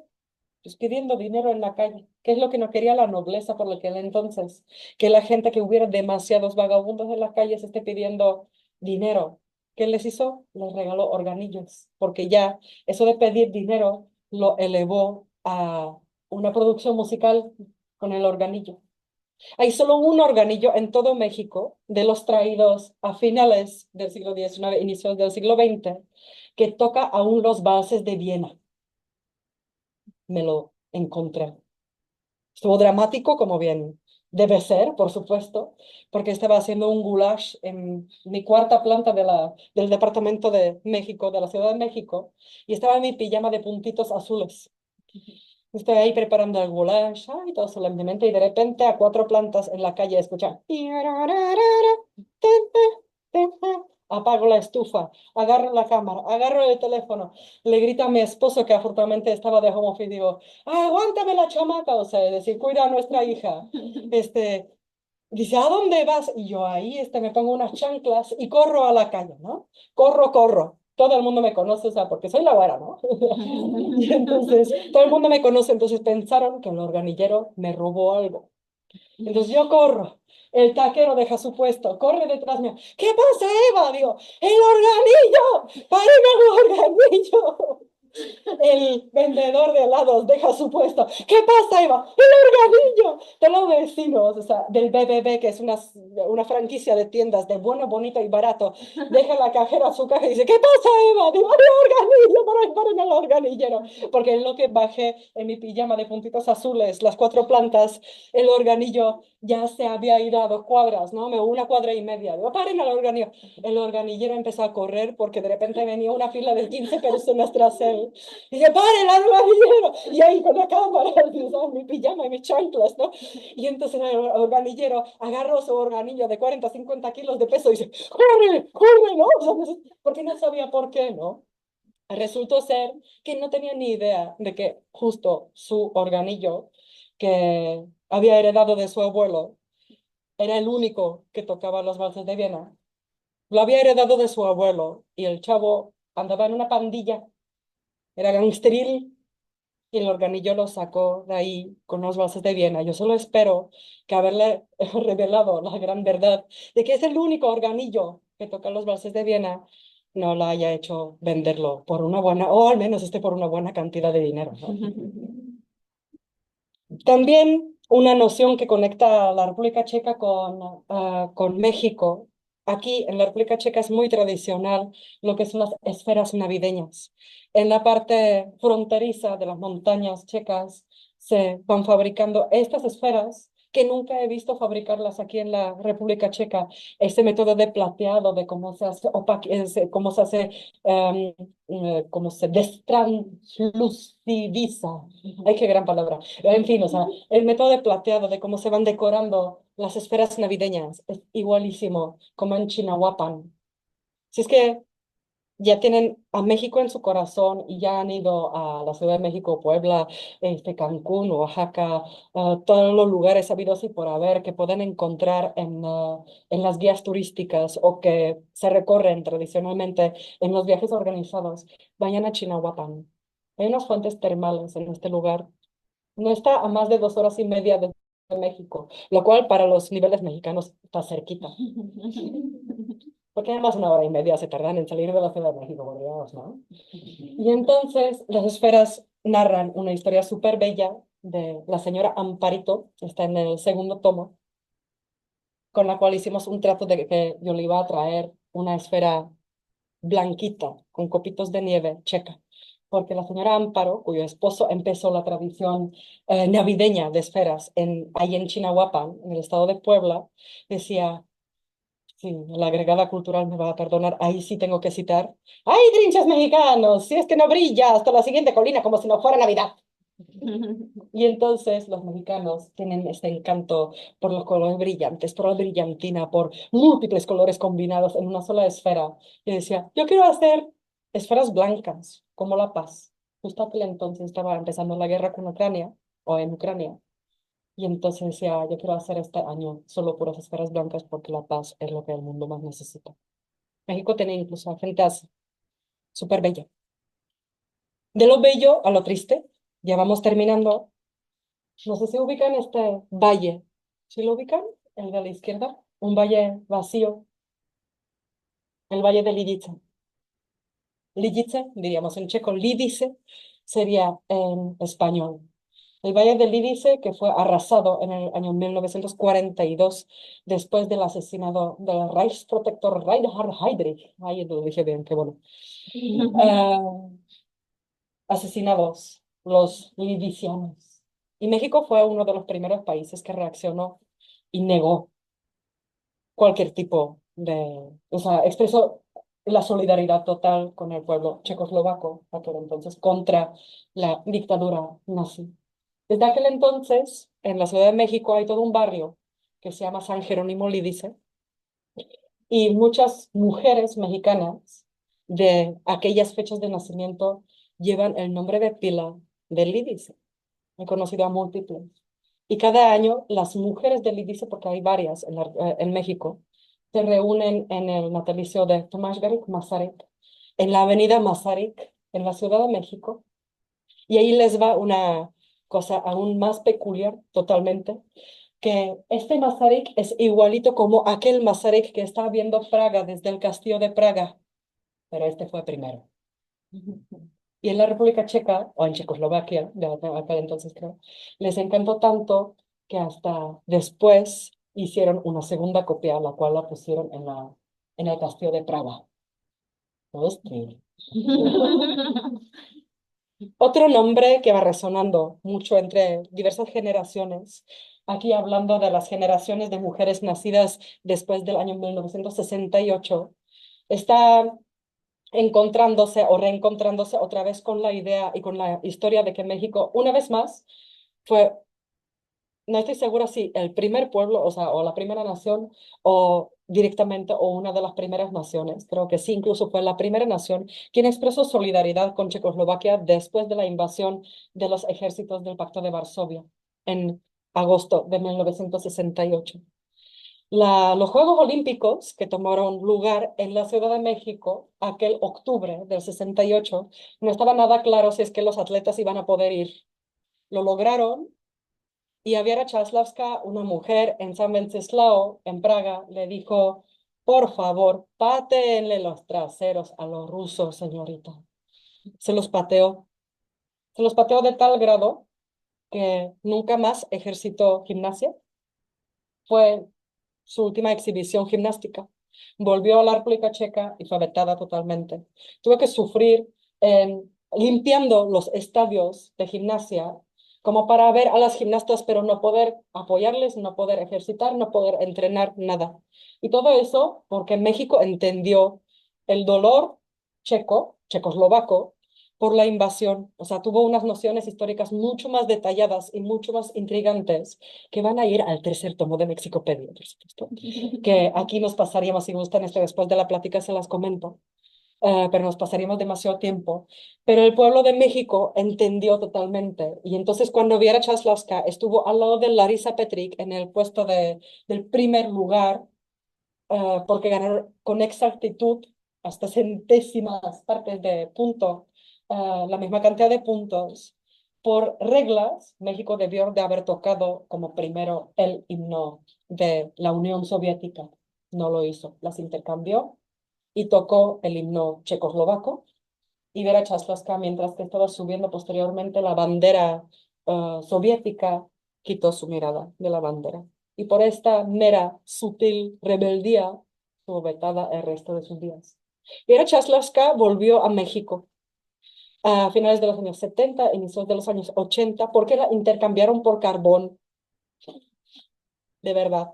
Pues pidiendo dinero en la calle, que es lo que no quería la nobleza por aquel entonces, que la gente, que hubiera demasiados vagabundos en las calles, esté pidiendo dinero. ¿Qué les hizo? Les regaló organillos, porque ya eso de pedir dinero lo elevó a una producción musical con el organillo. Hay solo un organillo en todo México, de los traídos a finales del siglo XIX, inicios del siglo XX, que toca aún los valses de Viena. Me lo encontré. Estuvo dramático, como bien debe ser, por supuesto, porque estaba haciendo un goulash en mi cuarta planta del departamento de México, de la Ciudad de México, y estaba en mi pijama de puntitos azules. Estoy ahí preparando el goulash, y todo solemnemente, y de repente a 4 plantas en la calle escuchan. Apago la estufa, agarro la cámara, agarro el teléfono, le grito a mi esposo que afortunadamente estaba de home office y digo, aguántame la chamaca, o sea, es decir, cuida a nuestra hija. Dice, ¿a dónde vas? Y yo ahí me pongo unas chanclas y corro a la calle, ¿no? Corro, corro. Todo el mundo me conoce, o sea, porque soy la güera, ¿no? Y entonces, todo el mundo me conoce, entonces pensaron que el organillero me robó algo. Entonces yo corro, el taquero deja su puesto, corre detrás mío. ¿Qué pasa, Eva? Digo, ¡el organillo! ¡Paren el organillo! El vendedor de helados deja su puesto. ¿Qué pasa, Eva? ¡El organillo! De los vecinos, o sea, del BBB, que es una franquicia de tiendas de bueno, bonito y barato, deja la cajera su caja y dice, ¿qué pasa, Eva? Digo, ¡el organillo! ¡Paren el organillero! Porque en lo que bajé en mi pijama de puntitos azules, las 4 plantas, el organillo ya se había ido a 2 cuadras, ¿no? Una cuadra y media. Digo, paren al organillo. El organillero empezó a correr porque de repente venía una fila de 15 personas tras él. Y dice, paren al organillero. Y ahí con la cámara, ¿sabes? Mi pijama y mis chanclas, ¿no? Y entonces el organillero agarró su organillo de 40, 50 kilos de peso y dice, ¡corre, corre! ¿No? O sea, porque no sabía por qué, ¿no? Resultó ser que no tenía ni idea de que justo su organillo, que había heredado de su abuelo, era el único que tocaba los valses de Viena. Lo había heredado de su abuelo y el chavo andaba en una pandilla, era gangsteril y el organillo lo sacó de ahí con los valses de Viena. Yo solo espero que haberle revelado la gran verdad de que es el único organillo que toca los valses de Viena no la haya hecho venderlo por una buena, o al menos por una buena cantidad de dinero, ¿no? También una noción que conecta a la República Checa con México. Aquí en la República Checa es muy tradicional lo que son las esferas navideñas. En la parte fronteriza de las montañas checas se van fabricando estas esferas que nunca he visto fabricarlas aquí en la República Checa. Este método de plateado, de cómo se hace, cómo se hace, cómo se destranslucidiza. Ay, qué gran palabra. En fin, o sea, el método de plateado, de cómo se van decorando las esferas navideñas, es igualísimo como en Chinahuapan. Si es que ya tienen a México en su corazón y ya han ido a la Ciudad de México, Puebla, Cancún, Oaxaca, todos los lugares habidos y por haber que pueden encontrar en las guías turísticas o que se recorren tradicionalmente en los viajes organizados, vayan a Chinahuapan. Hay unas fuentes termales en este lugar. No está a más de 2 horas y media de México, lo cual para los niveles mexicanos está cerquita. Porque además 1 hora y media se tardan en salir de la Ciudad de México, por Dios, ¿no? Y entonces las esferas narran una historia súper bella de la señora Amparito, está en el segundo tomo, con la cual hicimos un trato de que yo le iba a traer una esfera blanquita, con copitos de nieve checa, porque la señora Amparo, cuyo esposo empezó la tradición navideña de esferas ahí en Chinahuapan, en el estado de Puebla, decía, sí, la agregada cultural me va a perdonar, ahí sí tengo que citar, ¡ay, trinches mexicanos! Si es que no brilla hasta la siguiente colina como si no fuera Navidad. Y entonces los mexicanos tienen este encanto por los colores brillantes, por la brillantina, por múltiples colores combinados en una sola esfera. Y decía, yo quiero hacer esferas blancas, como la paz. Justo aquel entonces estaba empezando la guerra con Ucrania, o en Ucrania. Y entonces decía, yo quiero hacer este año solo puras esferas blancas porque la paz es lo que el mundo más necesita. México tiene incluso gente así, súper bella. De lo bello a lo triste, ya vamos terminando. No sé si ubican este valle. ¿Sí lo ubican? El de la izquierda. Un valle vacío. El valle de Lidice. Lidice, diríamos en checo, Lidice sería en español. El valle de Lidice, que fue arrasado en el año 1942 después del asesinato del Reichsprotektor Reinhard Heydrich. Ay, lo dije bien, qué bueno. Asesinados los lidicianos. Y México fue uno de los primeros países que reaccionó y negó cualquier tipo o sea, expresó la solidaridad total con el pueblo checoslovaco, aquel entonces, contra la dictadura nazi. Desde aquel entonces, en la Ciudad de México hay todo un barrio que se llama San Jerónimo Lídice, Y muchas mujeres mexicanas de aquellas fechas de nacimiento llevan el nombre de pila de Lidice. He conocido a múltiples. Y cada año las mujeres de Lidice, porque hay varias en México, se reúnen en el natalicio de Tomás Garrick Masaryk, en la avenida Masaryk, en la Ciudad de México. Y ahí les va una cosa aún más peculiar, totalmente, que este Masaryk es igualito como aquel Masaryk que está viendo Praga desde el castillo de Praga, pero este fue primero. Y en la República Checa, o en Checoslovaquia, de acá entonces creo, les encantó tanto que hasta después hicieron una segunda copia, la cual la pusieron en el castillo de Praga. Hostia. Otro nombre que va resonando mucho entre diversas generaciones, aquí hablando de las generaciones de mujeres nacidas después del año 1968, está encontrándose o reencontrándose otra vez con la idea y con la historia de que México, una vez más, fue, no estoy segura si el primer pueblo, o sea, o la primera nación, o directamente, o una de las primeras naciones, creo que sí, incluso fue la primera nación quien expresó solidaridad con Checoslovaquia después de la invasión de los ejércitos del Pacto de Varsovia en agosto de 1968. Los Juegos Olímpicos que tomaron lugar en la Ciudad de México aquel octubre del 68, no estaba nada claro si es que los atletas iban a poder ir. Lo lograron y a Viera Chaslavska, una mujer en San Wenceslao, en Praga, le dijo, por favor, pátenle los traseros a los rusos, señorita. Se los pateó. Se los pateó de tal grado que nunca más ejercitó gimnasia. Fue su última exhibición gimnástica. Volvió a la República Checa y fue vetada totalmente. Tuve que sufrir limpiando los estadios de gimnasia como para ver a las gimnastas, pero no poder apoyarles, no poder ejercitar, no poder entrenar nada. Y todo eso porque México entendió el dolor checoslovaco, por la invasión. O sea, tuvo unas nociones históricas mucho más detalladas y mucho más intrigantes que van a ir al tercer tomo de Mexicopedia, por supuesto, que aquí nos pasaríamos, si gustan, después de la plática se las comento, pero nos pasaríamos demasiado tiempo. Pero el pueblo de México entendió totalmente. Y entonces cuando Viera Chaslavska estuvo al lado de Larisa Petric en el puesto del primer lugar, porque ganaron con exactitud hasta centésimas partes de punto, la misma cantidad de puntos. Por reglas, México debió de haber tocado como primero el himno de la Unión Soviética. No lo hizo, las intercambió y tocó el himno checoslovaco. Y Vera Chaslavska, mientras que estaba subiendo posteriormente la bandera soviética, quitó su mirada de la bandera. Y por esta mera, sutil rebeldía, estuvo vetada el resto de sus días. Vera Chaslavska volvió a México a finales de los años 70, inicios de los años 80, porque la intercambiaron por carbón. De verdad.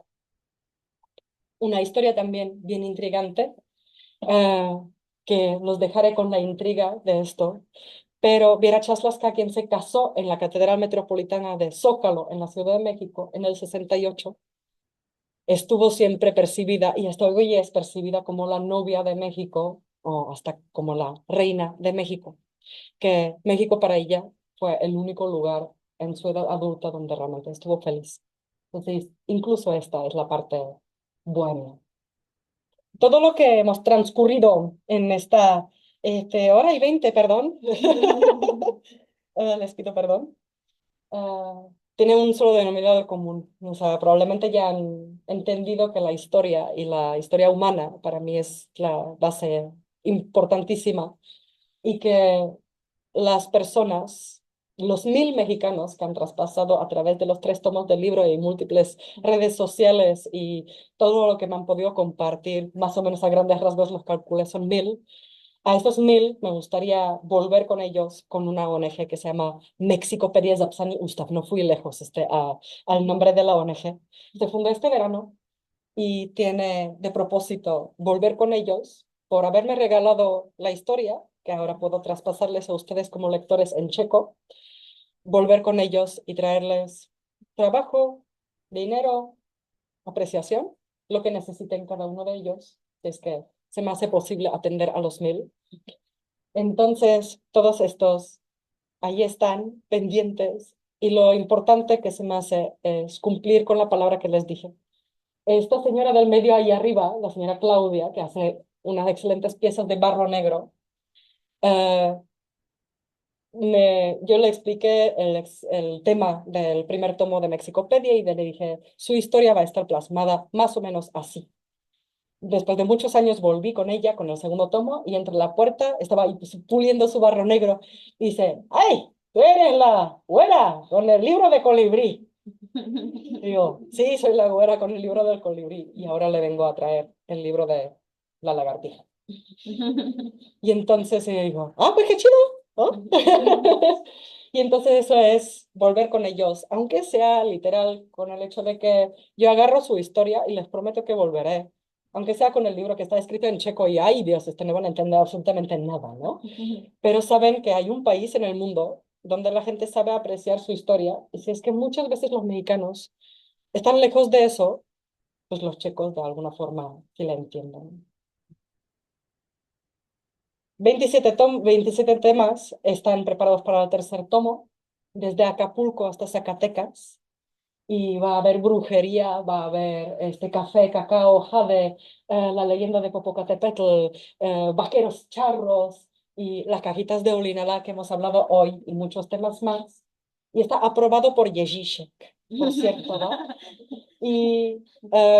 Una historia también bien intrigante, que los dejaré con la intriga de esto. Pero Viera Chaslavska, quien se casó en la Catedral Metropolitana de Zócalo, en la Ciudad de México, en el 68, estuvo siempre percibida, y hasta hoy es percibida como la novia de México, o hasta como la reina de México, que México para ella fue el único lugar en su edad adulta donde realmente estuvo feliz. Entonces, incluso esta es la parte buena. Todo lo que hemos transcurrido en esta hora y 20, perdón, les pido perdón, tiene un solo denominador común. O sea, probablemente ya han entendido que la historia y la historia humana para mí es la base importantísima y que las personas, los 1000 mexicanos que han traspasado a través de los 3 tomos del libro y múltiples redes sociales y todo lo que me han podido compartir, más o menos a grandes rasgos los calculé son 1000. A estos 1000 me gustaría volver con ellos con una ONG que se llama Mexicopedia Zapsani Ustav. No fui lejos al nombre de la ONG. Se fundó este verano y tiene de propósito volver con ellos por haberme regalado la historia, que ahora puedo traspasarles a ustedes como lectores en checo, volver con ellos y traerles trabajo, dinero, apreciación, lo que necesiten cada uno de ellos, es que se me hace posible atender a los 1000. Entonces, todos estos ahí están pendientes y lo importante que se me hace es cumplir con la palabra que les dije. Esta señora del medio ahí arriba, la señora Claudia, que hace unas excelentes piezas de barro negro, eh, yo le expliqué el tema del primer tomo de Mexicopedia y le dije, su historia va a estar plasmada más o menos así. Después de muchos años volví con ella con el segundo tomo y entre la puerta estaba ahí puliendo su barro negro y dice, ¡ay! Tú eres la güera con el libro de colibrí. Digo, sí, soy la güera con el libro del colibrí y ahora le vengo a traer el libro de la lagartija. Y entonces digo, ah, pues qué chido, ¿no? Y entonces eso es volver con ellos, aunque sea literal, con el hecho de que yo agarro su historia y les prometo que volveré, aunque sea con el libro que está escrito en checo y, ay Dios, no van a entender absolutamente nada, ¿no? Pero saben que hay un país en el mundo donde la gente sabe apreciar su historia y si es que muchas veces los mexicanos están lejos de eso, pues los checos de alguna forma sí la entienden. 27 temas están preparados para el tercer tomo, desde Acapulco hasta Zacatecas, y va a haber brujería, va a haber café, cacao, jade, la leyenda de Popocatépetl, vaqueros charros y las cajitas de Olinalá que hemos hablado hoy y muchos temas más. Y está aprobado por Yezhishek, por cierto, ¿no? Y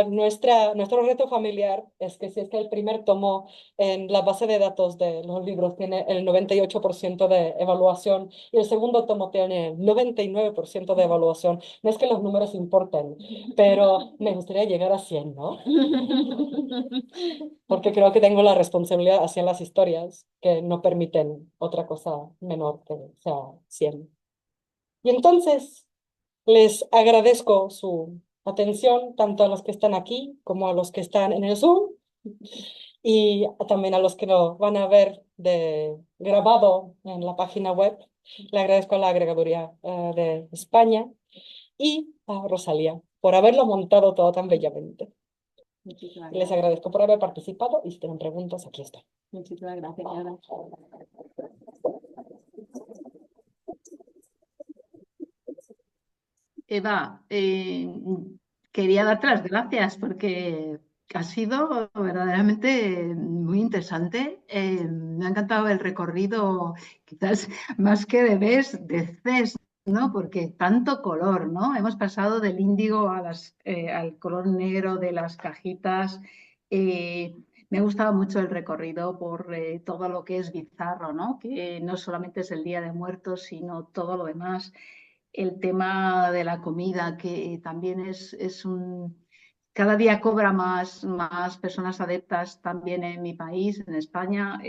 nuestro reto familiar es que si es que el primer tomo en la base de datos de los libros tiene el 98% de evaluación y el segundo tomo tiene el 99% de evaluación, no es que los números importen, pero me gustaría llegar a 100, ¿no? Porque creo que tengo la responsabilidad hacia las historias que no permiten otra cosa menor que sea 100. Y entonces les agradezco su atención, tanto a los que están aquí como a los que están en el Zoom y también a los que lo van a ver grabado en la página web. Le agradezco a la Agregaduría de España y a Rosalía por haberlo montado todo tan bellamente. Muchísimas Y les gracias. agradezco por haber participado y si tienen preguntas, aquí estoy. Muchísimas gracias, Ana. Eva, quería darte las gracias porque ha sido verdaderamente muy interesante. Me ha encantado el recorrido, quizás más que de CES, ¿no? Porque tanto color, ¿no? Hemos pasado del índigo al color negro de las cajitas. Me ha gustado mucho el recorrido por todo lo que es bizarro, ¿no? Que no solamente es el Día de Muertos, sino todo lo demás. El tema de la comida, que también es un... Cada día cobra más personas adeptas también en mi país, en España.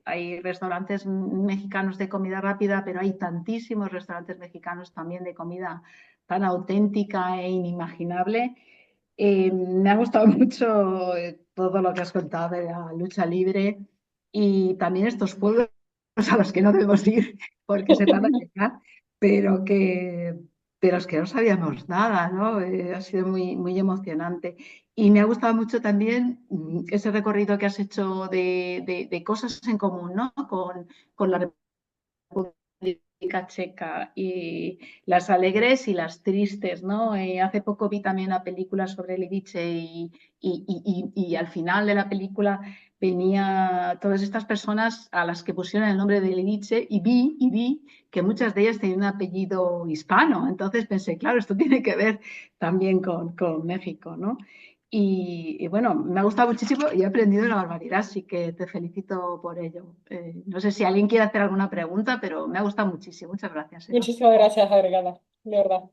Hay restaurantes mexicanos de comida rápida, pero hay tantísimos restaurantes mexicanos también de comida tan auténtica e inimaginable. Me ha gustado mucho todo lo que has contado de la lucha libre y también estos pueblos a los que no debemos ir porque se tarda en llegar, pero que, de los que no sabíamos nada, ¿no? Ha sido muy emocionante. Y me ha gustado mucho también ese recorrido que has hecho de cosas en común, ¿no? Con la República Checa y las alegres y las tristes, ¿no? Hace poco vi también una película sobre Lidice y al final de la película venía todas estas personas a las que pusieron el nombre de Lidice y vi que muchas de ellas tenían un apellido hispano. Entonces pensé, claro, esto tiene que ver también con México, ¿no? Y bueno, me ha gustado muchísimo y he aprendido una barbaridad, así que te felicito por ello. No sé si alguien quiere hacer alguna pregunta, pero me ha gustado muchísimo. Muchas gracias, Eva. Muchísimas gracias, agregada, de verdad.